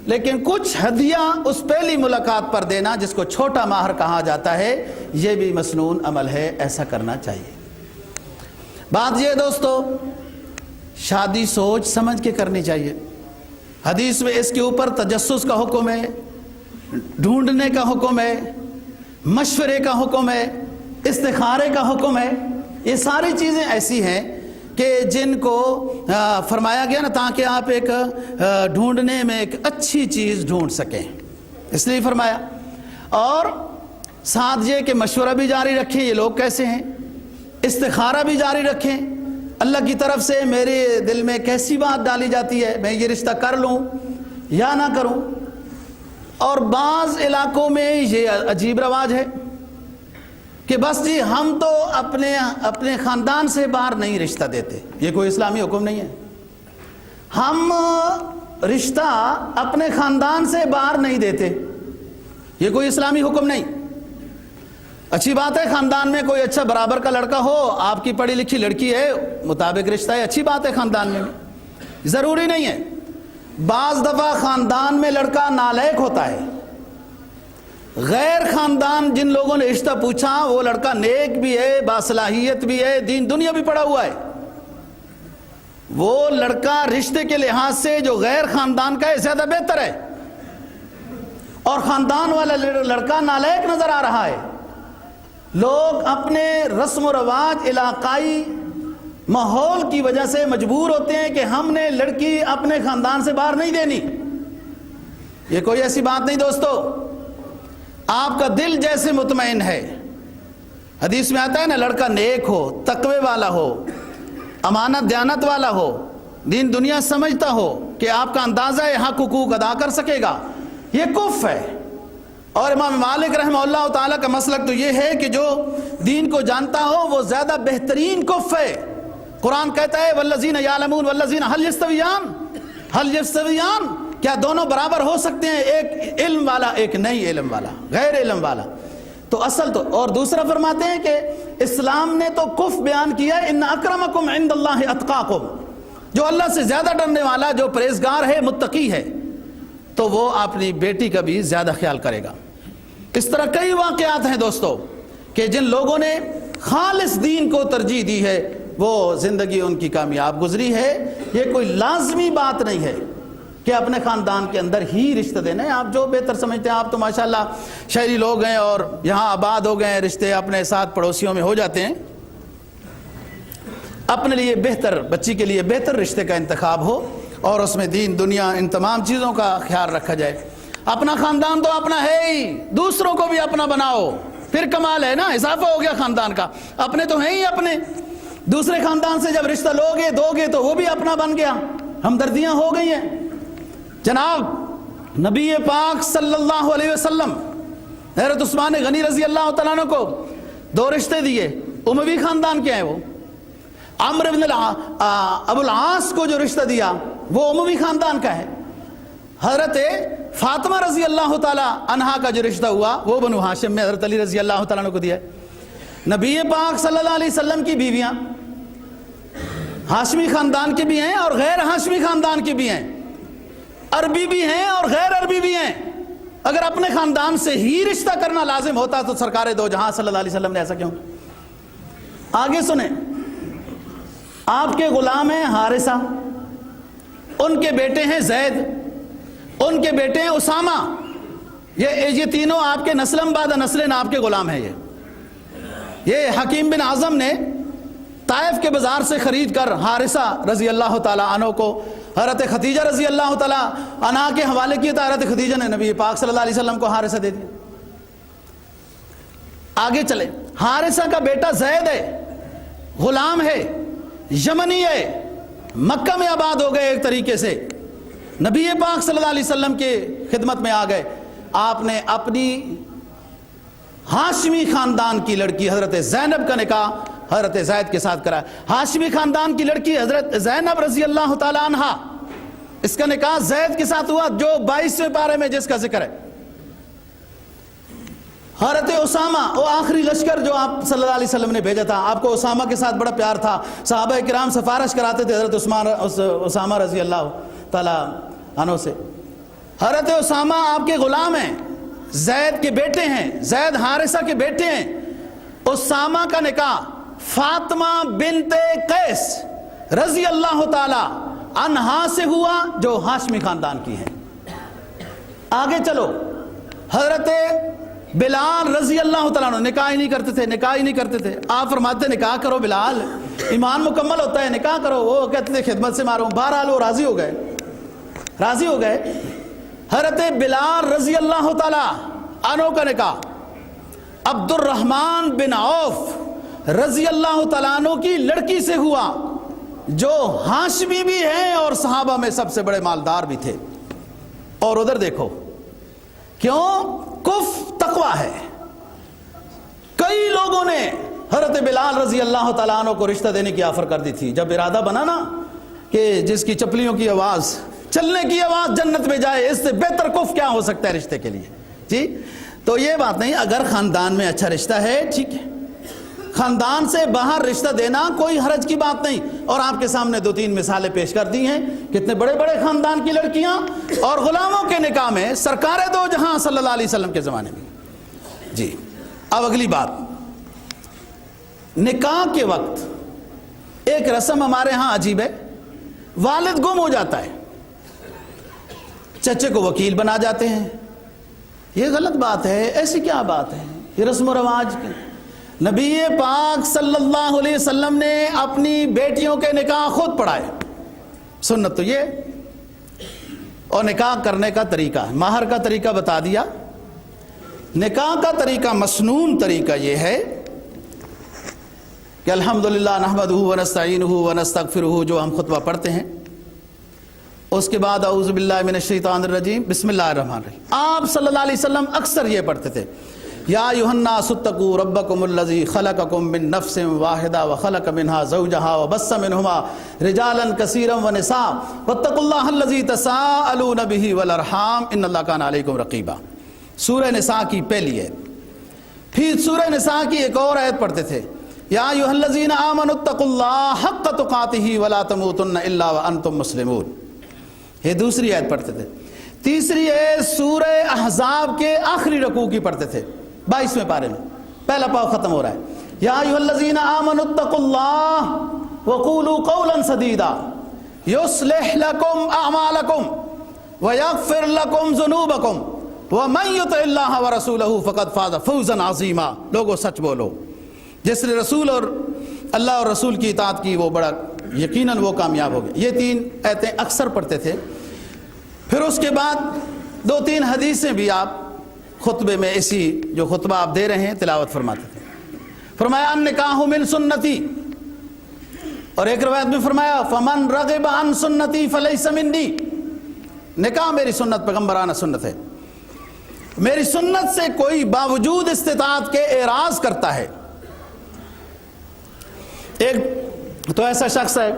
لیکن کچھ ہدیہ اس پہلی ملاقات پر دینا جس کو چھوٹا مہر کہا جاتا ہے، یہ بھی مسنون عمل ہے، ایسا کرنا چاہیے۔ بات یہ دوستو، شادی سوچ سمجھ کے کرنی چاہیے۔ حدیث میں اس کے اوپر تجسس کا حکم ہے، ڈھونڈنے کا حکم ہے، مشورے کا حکم ہے، استخارے کا حکم ہے، یہ ساری چیزیں ایسی ہیں کہ جن کو فرمایا گیا نا تاکہ آپ ایک ڈھونڈنے میں ایک اچھی چیز ڈھونڈ سکیں، اس لیے فرمایا۔ اور ساتھ یہ کہ مشورہ بھی جاری رکھیں، یہ لوگ کیسے ہیں، استخارہ بھی جاری رکھیں، اللہ کی طرف سے میرے دل میں کیسی بات ڈالی جاتی ہے، میں یہ رشتہ کر لوں یا نہ کروں۔ اور بعض علاقوں میں یہ عجیب رواج ہے کہ بس جی ہم تو اپنے خاندان سے باہر نہیں رشتہ دیتے، یہ کوئی اسلامی حکم نہیں ہے۔ ہم رشتہ اپنے خاندان سے باہر نہیں دیتے، یہ کوئی اسلامی حکم نہیں۔ اچھی بات ہے خاندان میں کوئی اچھا برابر کا لڑکا ہو، آپ کی پڑھی لکھی لڑکی ہے، مطابق رشتہ ہے، اچھی بات ہے خاندان میں، ضروری نہیں ہے۔ بعض دفعہ خاندان میں لڑکا نالائق ہوتا ہے، غیر خاندان جن لوگوں نے رشتہ پوچھا وہ لڑکا نیک بھی ہے، باصلاحیت بھی ہے، دین دنیا بھی پڑھا ہوا ہے، وہ لڑکا رشتے کے لحاظ سے جو غیر خاندان کا ہے زیادہ بہتر ہے، اور خاندان والا لڑکا نالائق نظر آ رہا ہے۔ لوگ اپنے رسم و رواج، علاقائی ماحول کی وجہ سے مجبور ہوتے ہیں کہ ہم نے لڑکی اپنے خاندان سے باہر نہیں دینی۔ یہ کوئی ایسی بات نہیں دوستو، آپ کا دل جیسے مطمئن ہے، حدیث میں آتا ہے نا، لڑکا نیک ہو، تقوی والا ہو، امانت دیانت والا ہو، دین دنیا سمجھتا ہو کہ آپ کا اندازہ حق حقوق ادا کر سکے گا، یہ کف ہے۔ اور امام مالک رحمہ اللہ تعالیٰ کا مسلک تو یہ ہے کہ جو دین کو جانتا ہو وہ زیادہ بہترین کف ہے۔ قرآن کہتا ہے والذین یعلمون والذین هل یستویان، کیا دونوں برابر ہو سکتے ہیں؟ ایک علم والا، ایک نہیں علم والا، غیر علم والا۔ تو اصل تو، اور دوسرا فرماتے ہیں کہ اسلام نے تو کف بیان کیا ہے، ان اکرمکم عند اللہ اتقاکم، جو اللہ سے زیادہ ڈرنے والا، جو پرہیزگار ہے، متقی ہے، تو وہ اپنی بیٹی کا بھی زیادہ خیال کرے گا۔ اس طرح کئی واقعات ہیں دوستو کہ جن لوگوں نے خالص دین کو ترجیح دی ہے وہ زندگی ان کی کامیاب گزری ہے۔ یہ کوئی لازمی بات نہیں ہے کہ اپنے خاندان کے اندر ہی رشتہ دینا ہے، آپ جو بہتر سمجھتے ہیں۔ آپ تو ماشاءاللہ شہری لوگ ہیں اور یہاں آباد ہو گئے ہیں، رشتے اپنے ساتھ پڑوسیوں میں ہو جاتے ہیں۔ اپنے لیے بہتر، بچی کے لیے بہتر رشتے کا انتخاب ہو اور اس میں دین دنیا ان تمام چیزوں کا خیال رکھا جائے۔ اپنا خاندان تو اپنا ہے ہی، دوسروں کو بھی اپنا بناؤ، پھر کمال ہے نا، اضافہ ہو گیا خاندان کا۔ اپنے تو ہیں ہی اپنے، دوسرے خاندان سے جب رشتہ لوگے دو گے تو وہ بھی اپنا بن گیا، ہمدردیاں ہو گئی ہیں۔ جناب نبی پاک صلی اللہ علیہ وسلم حضرت عثمان غنی رضی اللہ تعالیٰ عنہ کو دو رشتے دیے، اموی خاندان کے ہیں وہ۔ عمرو بن ابو العاص کو جو رشتہ دیا وہ اموی خاندان کا ہے۔ حضرت فاطمہ رضی اللہ تعالیٰ عنہا کا جو رشتہ ہوا وہ بنو ہاشم میں حضرت علی رضی اللہ تعالیٰ عنہ کو دیا ہے۔ نبی پاک صلی اللہ علیہ وسلم کی بیویاں ہاشمی خاندان کی بھی ہیں اور غیر ہاشمی خاندان کی بھی ہیں، عربی بھی ہیں اور غیر عربی بھی ہیں۔ اگر اپنے خاندان سے ہی رشتہ کرنا لازم ہوتا تو سرکار دو جہاں صلی اللہ علیہ وسلم نے ایسا کیوں؟ آگے سنیں، آپ کے غلام ہیں حارثہ، ان کے بیٹے ہیں زید، ان کے بیٹے ہیں اسامہ، یہ تینوں آپ کے نسلم بعد نسلیں آپ کے غلام ہیں۔ یہ حکیم بن اعظم نے طائف کے بازار سے خرید کر حارثہ رضی اللہ تعالیٰ عنہ کو حضرت خدیجہ رضی اللہ تعالیٰ عنہ کے حوالے کیا تھا۔ حضرت خدیجہ نے نبی پاک صلی اللہ علیہ وسلم کو حارثہ دے دیا۔ آگے چلے، حارثہ کا بیٹا زید ہے، غلام ہے، یمنی ہے، مکہ میں آباد ہو گئے ایک طریقے سے، نبی پاک صلی اللہ علیہ وسلم کے خدمت میں آ گئے۔ آپ نے اپنی ہاشمی خاندان کی لڑکی حضرت زینب کا نکاح حضرت زید کے ساتھ کرا۔ ہاشمی خاندان کی لڑکی حضرت زینب رضی اللہ تعالی عنہا، اس کا نکاح زید کے ساتھ ہوا جو 22ویں پارے میں جس کا ذکر ہے۔ حضرت اسامہ، وہ آخری لشکر جو آپ صلی اللہ علیہ وسلم نے بھیجا تھا، آپ کو اسامہ کے ساتھ بڑا پیار تھا، صحابہ کرام سفارش کراتے تھے حضرت اسامہ رضی اللہ تعالی عنہ سے۔ حضرت اسامہ آپ کے غلام ہیں، زید کے بیٹے ہیں، زید حارثہ کے بیٹے ہیں۔ اسامہ کا نکاح فاطمہ بنت قیس رضی اللہ تعالی عنہا سے ہوا جو ہاشمی خاندان کی ہیں۔ آگے چلو، حضرت بلال رضی اللہ تعالیٰ عنہ نکاح ہی نہیں کرتے تھے۔ آپ فرماتے نکاح کرو بلال، ایمان مکمل ہوتا ہے، نکاح کرو۔ وہ کہتے تھے خدمت سے ماروں۔ بہرحال وہ راضی ہو گئے۔ حضرت بلال رضی اللہ تعالیٰ عنہ کا نکاح عبد الرحمن بن عوف رضی اللہ تعالیٰ عنہ کی لڑکی سے ہوا جو ہاشمی بھی ہیں اور صحابہ میں سب سے بڑے مالدار بھی تھے۔ اور ادھر دیکھو، کیوں؟ کف تقوی ہے۔ کئی لوگوں نے حضرت بلال رضی اللہ تعالیٰ عنہ کو رشتہ دینے کی آفر کر دی تھی۔ جب ارادہ بنا نا کہ جس کی چپلیوں کی آواز، چلنے کی آواز جنت میں جائے، اس سے بہتر کف کیا ہو سکتا ہے رشتے کے لیے؟ جی تو یہ بات نہیں، اگر خاندان میں اچھا رشتہ ہے ٹھیک ہے، خاندان سے باہر رشتہ دینا کوئی حرج کی بات نہیں۔ اور آپ کے سامنے 2-3 مثالیں پیش کر دی ہیں، کتنے بڑے بڑے خاندان کی لڑکیاں اور غلاموں کے نکاح میں سرکار دو جہاں صلی اللہ علیہ وسلم کے زمانے میں۔ جی اب اگلی بات، نکاح کے وقت ایک رسم ہمارے ہاں عجیب ہے والد گم ہو جاتا ہے، چچے کو وکیل بنا جاتے ہیں. یہ غلط بات ہے. ایسی کیا بات ہے؟ یہ رسم و رواج. نبی پاک صلی اللہ علیہ وسلم نے اپنی بیٹیوں کے نکاح خود پڑھائے. سنت تو یہ، اور نکاح کرنے کا طریقہ، مہر کا طریقہ بتا دیا. نکاح کا طریقہ، مسنون طریقہ یہ ہے کہ الحمدللہ نحمدہ ونستعینہ ونستغفرہ، جو ہم خطبہ پڑھتے ہیں. اس کے بعد اعوذ باللہ من الشیطان الرجیم، بسم اللہ الرحمن الرحیم. آپ صلی اللہ علیہ وسلم اکثر یہ پڑھتے تھے، یا ایھا الناس اتقوا ربکم الذی خلقکم من نفس واحدہ وخلق منها زوجها وبث منهما رجالا کثیرا ونساء واتقوا اللہ الذی تساءلون به والارحام ان اللہ کان علیکم رقیبا. سورہ نساء کی پہلی ہے. پھر سورہ نساء کی ایک اور آیت پڑھتے تھے، یا ایھا الذین آمنوا اتقوا اللہ حق تقاتہ ولا تموتن الا وانتم مسلمون. یہ دوسری آیت پڑھتے تھے. تیسری ہے سورہ احزاب کے آخری رکوع کی پڑھتے تھے، 22ویں پارے میں، پہلا پاؤ ختم ہو رہا ہے. یا ایھا الذین آمنوا اتقوا اللہ وقولوا قولا سدیدا یصلح لکم اعمالکم ویغفر لکم ذنوبکم ومن یطع اللہ ورسولہ فقد فاز فوزا عظیما. لوگو سچ بولو، جس نے رسول اور اللہ اور رسول کی اطاعت کی وہ بڑا یقیناً وہ کامیاب ہو گئے. یہ 3 آیتیں اکثر پڑھتے تھے. پھر اس کے بعد 2-3 حدیثیں بھی آپ خطبے میں، اسی جو خطبہ آپ دے رہے ہیں، تلاوت فرماتے تھے. فرمایا النکاح من سنتی، اور ایک روایت میں فرمایا فمن رغب عن سنتی فلیس منی. نکاح میری سنت، پیغمبرانہ سنت ہے. میری سنت سے کوئی باوجود استطاعت کے اعراض کرتا ہے. ایک تو ایسا شخص ہے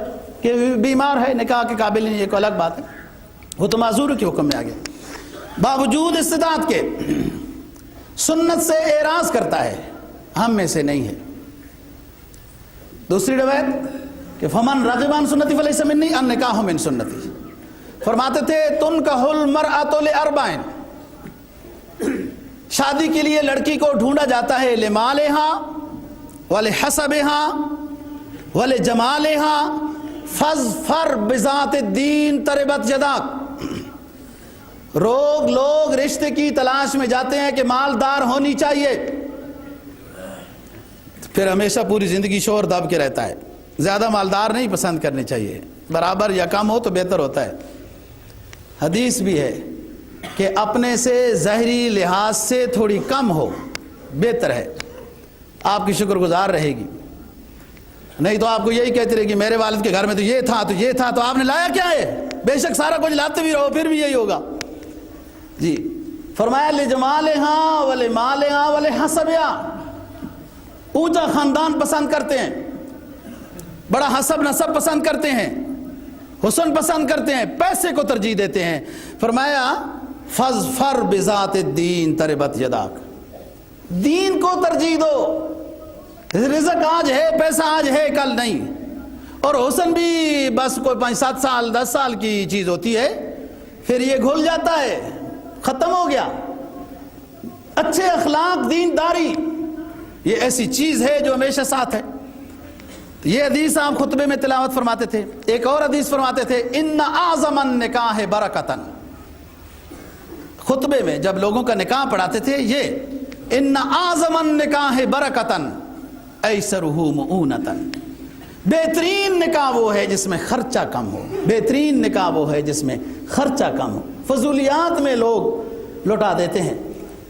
کہ بیمار ہے، نکاح کے قابل نہیں، ایک الگ بات ہے، وہ تو معذور کے حکم میں آ گیا. باوجود استطاعت کے سنت سے اعراض کرتا ہے، ہم میں سے نہیں ہے. دوسری روایت کہ فمن رغب عن سنتی فلیس منی النکاح من سنتی. فرماتے تھے تنکح المرأۃ لاربع، شادی کے لیے لڑکی کو ڈھونڈا جاتا ہے لمالہا ولحسبہا ولجمالہا فاظفر بذات الدین تربت یداک. لوگ رشتے کی تلاش میں جاتے ہیں کہ مالدار ہونی چاہیے، پھر ہمیشہ پوری زندگی شوہر دب کے رہتا ہے. زیادہ مالدار نہیں پسند کرنے چاہیے، برابر یا کم ہو تو بہتر ہوتا ہے. حدیث بھی ہے کہ اپنے سے ظاہری لحاظ سے تھوڑی کم ہو بہتر ہے، آپ کی شکر گزار رہے گی. نہیں تو آپ کو یہی کہتی رہے گی میرے والد کے گھر میں تو یہ تھا تو یہ تھا، تو آپ نے لایا کیا ہے؟ بے شک سارا کچھ لاتے بھی رہو پھر بھی یہی ہوگا. جی فرمایا لجمالہا ولمالہا ولحسبہا، اونچا خاندان پسند کرتے ہیں، بڑا حسب نسب پسند کرتے ہیں، حسن پسند کرتے ہیں، پیسے کو ترجیح دیتے ہیں. فرمایا فاظفر بذات الدین تربت یداک، دین کو ترجیح دو. رزق آج ہے، پیسہ آج ہے، کل نہیں. اور حسن بھی بس کوئی 5-7 سال 10 سال کی چیز ہوتی ہے، پھر یہ گھل جاتا ہے، ختم ہو گیا. اچھے اخلاق، دینداری، یہ ایسی چیز ہے جو ہمیشہ ساتھ ہے. یہ حدیث آپ خطبے میں تلاوت فرماتے تھے. ایک اور حدیث فرماتے تھے ان اعظم النکاح برکتن. خطبے میں جب لوگوں کا نکاح پڑھاتے تھے یہ ان اعظم النکاح برکتن ایسرہ مؤونتن. بہترین نکاح وہ ہے جس میں خرچہ کم ہو، بہترین نکاح وہ ہے جس میں خرچہ کم ہو. فضولیات میں لوگ لٹا دیتے ہیں.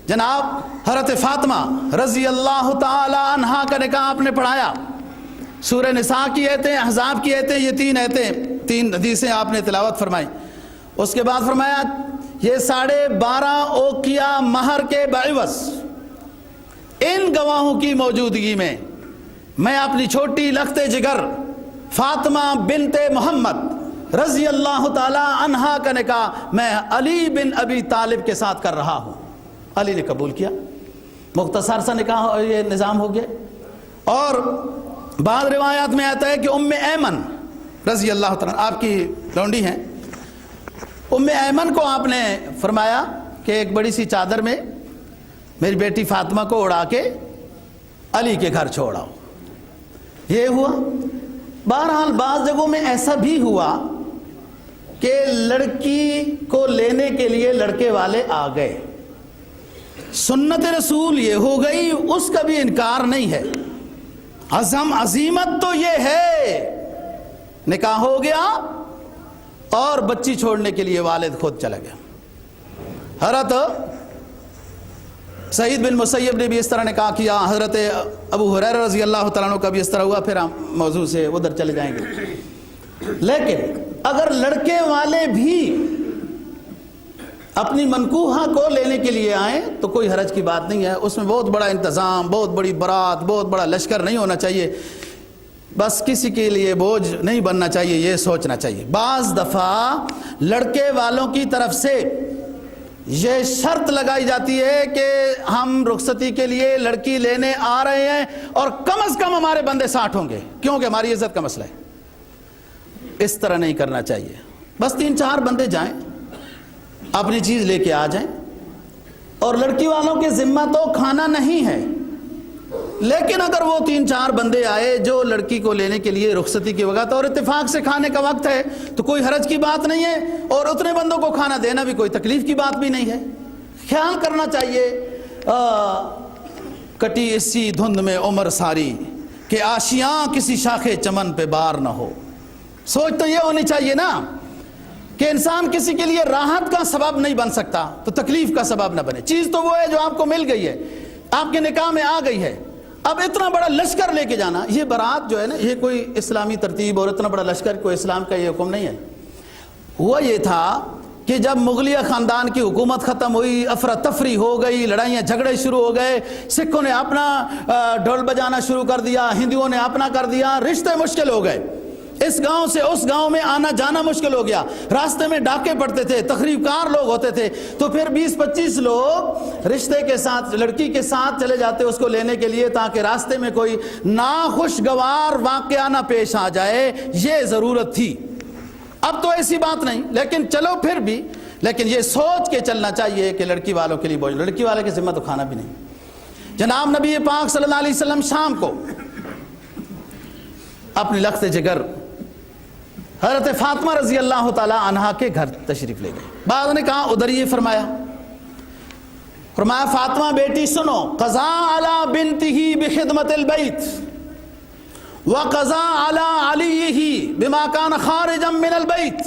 جناب حضرت فاطمہ رضی اللہ تعالی عنہا کا نکاح آپ نے پڑھایا. سورہ نساء کی آیتیں، احزاب کی آیتیں، یہ 3 آیتیں، 3 حدیثیں آپ نے تلاوت فرمائی. اس کے بعد فرمایا یہ 12.5 اوقیہ مہر کے بعوض ان گواہوں کی موجودگی میں میں اپنی چھوٹی لخت جگر فاطمہ بنت محمد رضی اللہ تعالی عنہا کا نکاح میں علی بن ابی طالب کے ساتھ کر رہا ہوں. علی نے قبول کیا. مختصر سا نکاح یہ نظام ہو گیا. اور بعض روایات میں آتا ہے کہ ام ایمن رضی اللہ تعالیٰ آپ کی لونڈی ہیں، ام ایمن کو آپ نے فرمایا کہ ایک بڑی سی چادر میں میری بیٹی فاطمہ کو اڑا کے علی کے گھر چھوڑاؤ. یہ ہوا. بہرحال بعض جگہوں میں ایسا بھی ہوا کہ لڑکی کو لینے کے لیے لڑکے والے آ گئے، سنت رسول یہ ہو گئی، اس کا بھی انکار نہیں ہے، عزیمت تو یہ ہے، نکاح ہو گیا اور بچی چھوڑنے کے لیے والد خود چلا گیا۔ حضرت سعید بن مسیب نے بھی اس طرح نکاح کیا، حضرت ابو ہریرہ رضی اللہ تعالیٰ عنہ کا بھی اس طرح ہوا، پھر ہم موضوع سے ادھر چلے جائیں گے۔ لیکن اگر لڑکے والے بھی اپنی منکوحہ کو لینے کے لیے آئیں تو کوئی حرج کی بات نہیں ہے، اس میں بہت بڑا انتظام، بہت بڑی برات، بہت بڑا لشکر نہیں ہونا چاہیے، بس کسی کے لیے بوجھ نہیں بننا چاہیے، یہ سوچنا چاہیے۔ بعض دفعہ لڑکے والوں کی طرف سے یہ شرط لگائی جاتی ہے کہ ہم رخصتی کے لیے لڑکی لینے آ رہے ہیں اور کم از کم ہمارے بندے 60 ہوں گے، کیونکہ ہماری عزت کا مسئلہ ہے۔ اس طرح نہیں کرنا چاہیے، بس 3-4 بندے جائیں، اپنی چیز لے کے آ جائیں، اور لڑکی والوں کے ذمہ تو کھانا نہیں ہے، لیکن اگر وہ 3-4 بندے آئے جو لڑکی کو لینے کے لیے رخصتی کے وقت اور اتفاق سے کھانے کا وقت ہے تو کوئی حرج کی بات نہیں ہے، اور اتنے بندوں کو کھانا دینا بھی کوئی تکلیف کی بات بھی نہیں ہے۔ خیال کرنا چاہیے، کٹی اسی دھند میں عمر ساری کہ آشیاں کسی شاخ چمن پہ بار نہ ہو۔ سوچ تو یہ ہونی چاہیے نا کہ انسان کسی کے لیے راحت کا سبب نہیں بن سکتا تو تکلیف کا سبب نہ بنے۔ چیز تو وہ ہے جو آپ کو مل گئی ہے، آپ کے نکاح میں آ گئی ہے، اب اتنا بڑا لشکر لے کے جانا، یہ بارات جو ہے نا، یہ کوئی اسلامی ترتیب اور اتنا بڑا لشکر کوئی اسلام کا یہ حکم نہیں ہے۔ ہوا یہ تھا کہ جب مغلیہ خاندان کی حکومت ختم ہوئی، افراتفری ہو گئی، لڑائیاں جھگڑے شروع ہو گئے، سکھوں نے اپنا ڈھول بجانا شروع کر دیا، ہندوؤں نے اپنا کر دیا، رشتے مشکل ہو گئے، اس گاؤں سے اس گاؤں میں آنا جانا مشکل ہو گیا، راستے میں ڈاکے پڑتے تھے، تخریب کار لوگ ہوتے تھے، تو پھر 20-25 لوگ رشتے کے ساتھ، لڑکی کے ساتھ چلے جاتے اس کو لینے کے لیے، تاکہ راستے میں کوئی ناخوشگوار واقعہ نہ پیش آ جائے، یہ ضرورت تھی۔ اب تو ایسی بات نہیں، لیکن چلو پھر بھی، لیکن یہ سوچ کے چلنا چاہیے کہ لڑکی والوں کے لیے بوجھ، لڑکی والے کے ذمہ تو کھانا بھی نہیں۔ جناب نبی پاک صلی اللہ علیہ وسلم شام کو اپنی لخت جگر حضرت فاطمہ رضی اللہ تعالی عنہا کے گھر تشریف لے گئے۔ بعض نے کہا ادھر یہ فرمایا فاطمہ بیٹی سنو، قضا علی بنتہ بخدمت البیت وقضا علی علیہ بما کان خارجا من البیت،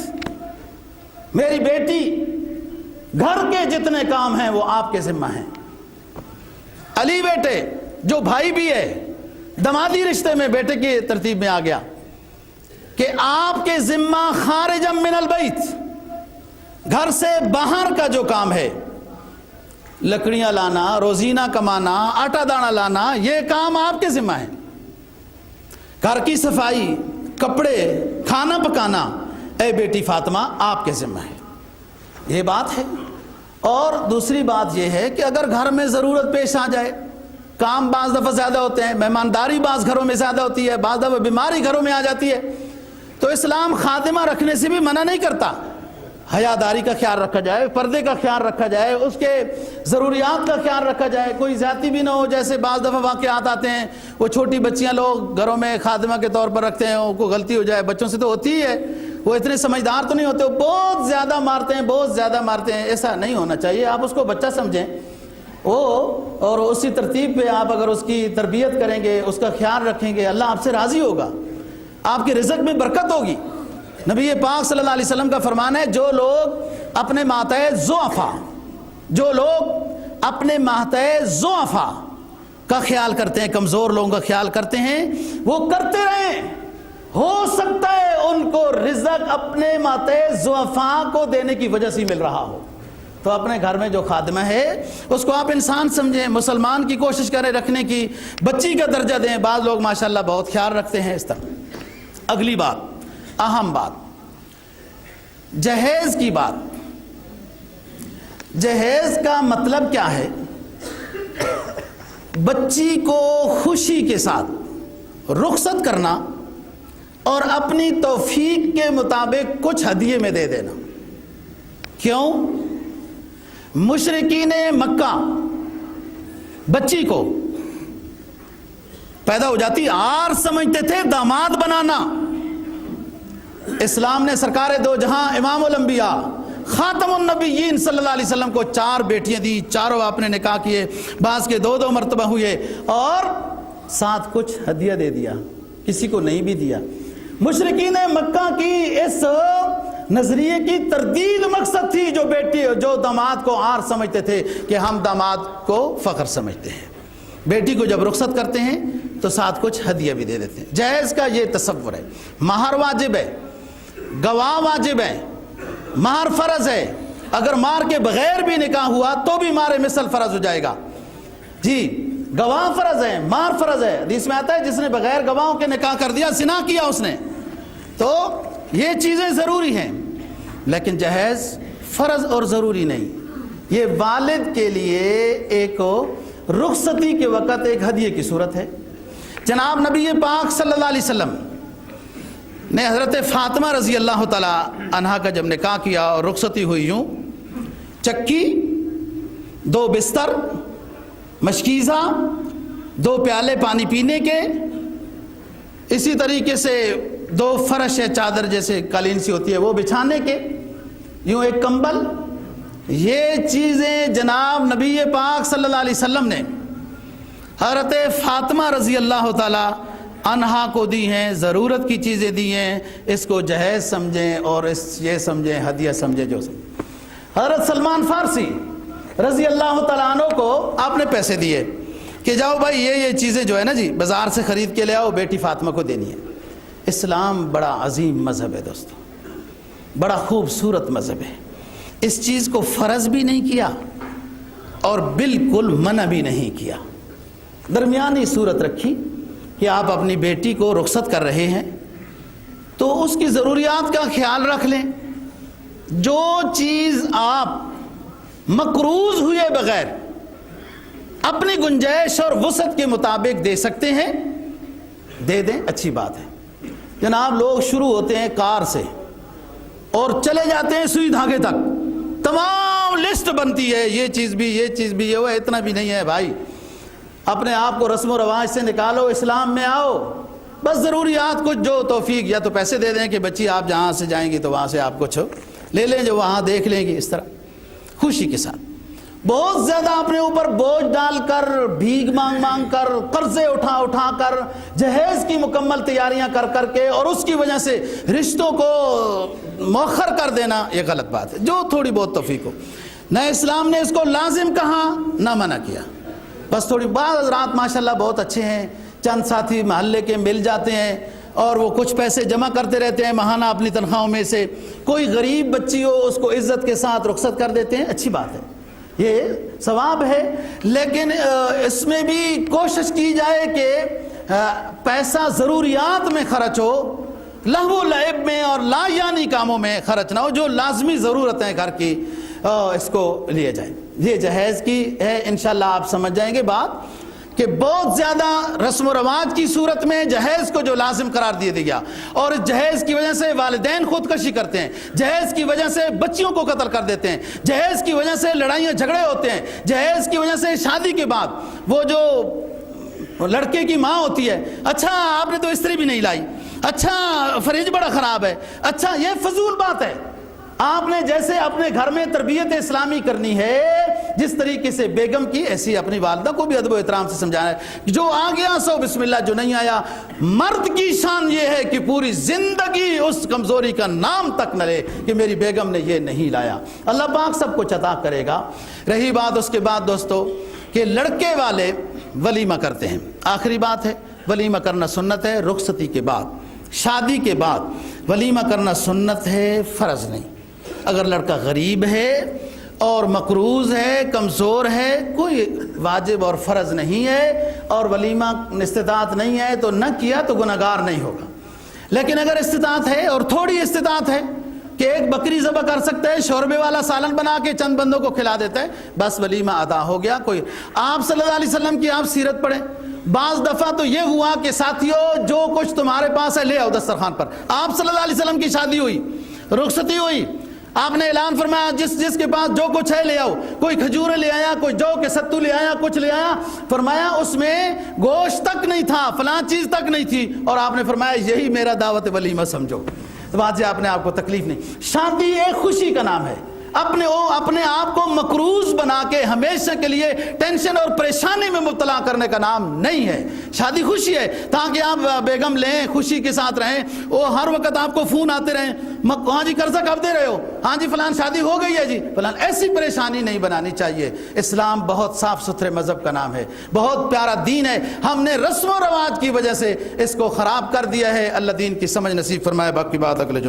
میری بیٹی گھر کے جتنے کام ہیں وہ آپ کے ذمہ ہیں۔ علی بیٹے جو بھائی بھی ہے، دمادی رشتے میں بیٹے کی ترتیب میں آ گیا کہ آپ کے ذمہ خارجا من البیت، گھر سے باہر کا جو کام ہے، لکڑیاں لانا، روزینہ کمانا، آٹا دانا لانا، یہ کام آپ کے ذمہ ہے۔ گھر کی صفائی، کپڑے، کھانا پکانا، اے بیٹی فاطمہ آپ کے ذمہ ہے، یہ بات ہے۔ اور دوسری بات یہ ہے کہ اگر گھر میں ضرورت پیش آ جائے، کام بعض دفعہ زیادہ ہوتے ہیں، مہمانداری بعض گھروں میں زیادہ ہوتی ہے، بعض دفعہ بیماری گھروں میں آ جاتی ہے، تو اسلام خادمہ رکھنے سے بھی منع نہیں کرتا۔ حیاداری کا خیال رکھا جائے، پردے کا خیال رکھا جائے، اس کے ضروریات کا خیال رکھا جائے، کوئی زیادتی بھی نہ ہو۔ جیسے بعض دفعہ واقعات آتے ہیں، وہ چھوٹی بچیاں لوگ گھروں میں خادمہ کے طور پر رکھتے ہیں، ان کو غلطی ہو جائے، بچوں سے تو ہوتی ہی ہے، وہ اتنے سمجھدار تو نہیں ہوتے، وہ بہت زیادہ مارتے ہیں، بہت زیادہ مارتے ہیں۔ ایسا نہیں ہونا چاہیے، آپ اس کو بچہ سمجھیں، اور اسی ترتیب پہ آپ اگر اس کی تربیت کریں گے، اس کا خیال رکھیں گے، اللہ آپ سے راضی ہوگا، آپ کے رزق میں برکت ہوگی۔ نبی پاک صلی اللہ علیہ وسلم کا فرمان ہے، جو لوگ اپنے ماتحت ضعفاء کا خیال کرتے ہیں، کمزور لوگوں کا خیال کرتے ہیں، وہ کرتے رہیں، ہو سکتا ہے ان کو رزق اپنے ماتحت ضعفاء کو دینے کی وجہ سے مل رہا ہو۔ تو اپنے گھر میں جو خادمہ ہے اس کو آپ انسان سمجھیں، مسلمان کی کوشش کریں رکھنے کی، بچی کا درجہ دیں۔ بعض لوگ ماشاءاللہ بہت خیال رکھتے ہیں اس طرح۔ اگلی بات، اہم بات، جہیز کی بات۔ جہیز کا مطلب کیا ہے؟ بچی کو خوشی کے ساتھ رخصت کرنا اور اپنی توفیق کے مطابق کچھ ہدیے میں دے دینا۔ کیوں؟ مشرکین مکہ بچی کو پیدا ہو جاتی آر سمجھتے تھے داماد بنانا، اسلام نے سرکار دو جہاں امام الانبیاء خاتم النبیین صلی اللہ علیہ وسلم کو 4 بیٹیاں دی، چاروں آپ نے نکاح کیے، بعض کے 2 مرتبہ ہوئے، اور ساتھ کچھ ہدیہ دے دیا، کسی کو نہیں بھی دیا۔ مشرکین مکہ کی اس نظریے کی تردید مقصد تھی، جو داماد کو عار سمجھتے تھے کہ ہم داماد کو فخر سمجھتے ہیں، بیٹی کو جب رخصت کرتے ہیں تو ساتھ کچھ ہدیہ بھی دے دیتے ہیں۔ جہیز کا یہ تصور ہے، مہر واجب ہے، گواہ واجب ہے، مہر فرض ہے، اگر مہر کے بغیر بھی نکاح ہوا تو بھی مہر مثل فرض ہو جائے گا۔ جی گواہ فرض ہے، مہر فرض ہے، حدیث میں آتا ہے جس نے بغیر گواہوں کے نکاح کر دیا زنا کیا اس نے۔ تو یہ چیزیں ضروری ہیں، لیکن جہیز فرض اور ضروری نہیں، یہ والد کے لیے ایک رخصتی کے وقت ایک ہدیے کی صورت ہے۔ جناب نبی پاک صلی اللہ علیہ وسلم نے حضرت فاطمہ رضی اللہ تعالی عنہا کا جب نکاح کیا اور رخصتی ہوئی، یوں چکی، 2 بستر، مشکیزہ، 2 پیالے پانی پینے کے، اسی طریقے سے 2 فرش ہے، چادر جیسے قالین سی ہوتی ہے وہ بچھانے کے، یوں ایک کمبل، یہ چیزیں جناب نبی پاک صلی اللہ علیہ وسلم نے حضرت فاطمہ رضی اللہ تعالی عنہا کو دی ہیں، ضرورت کی چیزیں دی ہیں، اس کو جہیز سمجھیں اور یہ سمجھیں ہدیہ سمجھیں جو سمجھیں۔ حضرت سلمان فارسی رضی اللہ تعالیٰ عنہ کو آپ نے پیسے دیے کہ جاؤ بھائی یہ چیزیں جو ہے نا جی بازار سے خرید کے لے آؤ، بیٹی فاطمہ کو دینی ہے۔ اسلام بڑا عظیم مذہب ہے دوستو، بڑا خوبصورت مذہب ہے، اس چیز کو فرض بھی نہیں کیا اور بالکل منع بھی نہیں کیا، درمیانی صورت رکھی کہ آپ اپنی بیٹی کو رخصت کر رہے ہیں تو اس کی ضروریات کا خیال رکھ لیں، جو چیز آپ مقروض ہوئے بغیر اپنی گنجائش اور وسعت کے مطابق دے سکتے ہیں دے دیں، اچھی بات ہے۔ جناب لوگ شروع ہوتے ہیں کار سے اور چلے جاتے ہیں سوئی دھاگے تک، تمام لسٹ بنتی ہے، یہ چیز بھی یہ وہ اتنا بھی نہیں ہے بھائی، اپنے آپ کو رسم و رواج سے نکالو، اسلام میں آؤ، بس ضروریات کچھ جو توفیق، یا تو پیسے دے دیں کہ بچی آپ جہاں سے جائیں گی تو وہاں سے آپ کچھ لے لیں جو وہاں دیکھ لیں گی، اس طرح خوشی کے ساتھ۔ بہت زیادہ اپنے اوپر بوجھ ڈال کر، بھیک مانگ کر، قرضے اٹھا کر، جہیز کی مکمل تیاریاں کر کے اور اس کی وجہ سے رشتوں کو مؤخر کر دینا، یہ غلط بات ہے۔ جو تھوڑی بہت توفیق ہو، نہ اسلام نے اس کو لازم کہا نہ منع کیا، بس تھوڑی بعض حضرات ماشاءاللہ بہت اچھے ہیں، چند ساتھی محلے کے مل جاتے ہیں اور وہ کچھ پیسے جمع کرتے رہتے ہیں ماہانہ اپنی تنخواہوں میں سے، کوئی غریب بچی ہو اس کو عزت کے ساتھ رخصت کر دیتے ہیں، اچھی بات ہے، یہ ثواب ہے، لیکن اس میں بھی کوشش کی جائے کہ پیسہ ضروریات میں خرچ ہو، لہو و لعب میں اور لا یعنی کاموں میں خرچ نہ ہو، جو لازمی ضرورتیں گھر کی اس کو لیے جائیں۔ یہ جہیز کی ہے، انشاءاللہ آپ سمجھ جائیں گے بات، کہ بہت زیادہ رسم و رواج کی صورت میں جہیز کو جو لازم قرار دیا گیا، اور اس جہیز کی وجہ سے والدین خودکشی کرتے ہیں، جہیز کی وجہ سے بچیوں کو قتل کر دیتے ہیں، جہیز کی وجہ سے لڑائیاں جھگڑے ہوتے ہیں، جہیز کی وجہ سے شادی کے بعد وہ جو لڑکے کی ماں ہوتی ہے، اچھا آپ نے تو استری بھی نہیں لائی، اچھا فریج بڑا خراب ہے، اچھا، یہ فضول بات ہے۔ آپ نے جیسے اپنے گھر میں تربیت اسلامی کرنی ہے، جس طریقے سے بیگم کی ایسی اپنی والدہ کو بھی ادب و احترام سے سمجھانا ہے، جو آ گیا سو بسم اللہ، جو نہیں آیا، مرد کی شان یہ ہے کہ پوری زندگی اس کمزوری کا نام تک نہ لے کہ میری بیگم نے یہ نہیں لایا، اللہ پاک سب کچھ عطا کرے گا۔ رہی بات اس کے بعد دوستو کہ لڑکے والے ولیمہ کرتے ہیں، آخری بات ہے، ولیمہ کرنا سنت ہے، رخصتی کے بعد، شادی کے بعد ولیمہ کرنا سنت ہے، فرض نہیں۔ اگر لڑکا غریب ہے اور مقروض ہے، کمزور ہے، کوئی واجب اور فرض نہیں ہے اور ولیمہ استطاعت نہیں ہے تو نہ کیا تو گناہگار نہیں ہوگا، لیکن اگر استطاعت ہے اور تھوڑی استطاعت ہے کہ ایک بکری ذبح کر سکتا ہے، شوربے والا سالن بنا کے چند بندوں کو کھلا دیتا ہے، بس ولیمہ ادا ہو گیا۔ کوئی آپ صلی اللہ علیہ وسلم کی آپ سیرت پڑھیں، بعض دفعہ تو یہ ہوا کہ ساتھیوں جو کچھ تمہارے پاس ہے لے آؤ دسترخوان پر۔ آپ صلی اللہ علیہ وسلم کی شادی ہوئی، رخصتی ہوئی، آپ نے اعلان فرمایا جس کے پاس جو کچھ ہے لے آؤ، کوئی کھجوریں لے آیا، کوئی جو کے ستو لے آیا، کچھ لے آیا، فرمایا اس میں گوشت تک نہیں تھا، فلاں چیز تک نہیں تھی، اور آپ نے فرمایا یہی میرا دعوت ولیمہ سمجھو۔ تو بات یہ اپنے آپ کو تکلیف نہیں. شادی ایک خوشی کا نام ہے. اپنے آپ کو مقروض بنا کے ہمیشہ کے لیے ٹینشن اور پریشانی میں مبتلا کرنے کا نام نہیں ہے. شادی خوشی ہے تاکہ آپ بیگم لیں, خوشی کے ساتھ رہیں, وہ ہر وقت آپ کو فون آتے رہیں, ہاں جی قرضہ کب دے رہے ہو, ہاں جی فلان شادی ہو گئی ہے جی فلان. ایسی پریشانی نہیں بنانی چاہیے. اسلام بہت صاف ستھرے مذہب کا نام ہے, بہت پیارا دین ہے. ہم نے رسم و رواج کی وجہ سے اس کو خراب کر دیا ہے. اللہ دین کی سمجھ نصیب فرمائے. باقی بات اگلے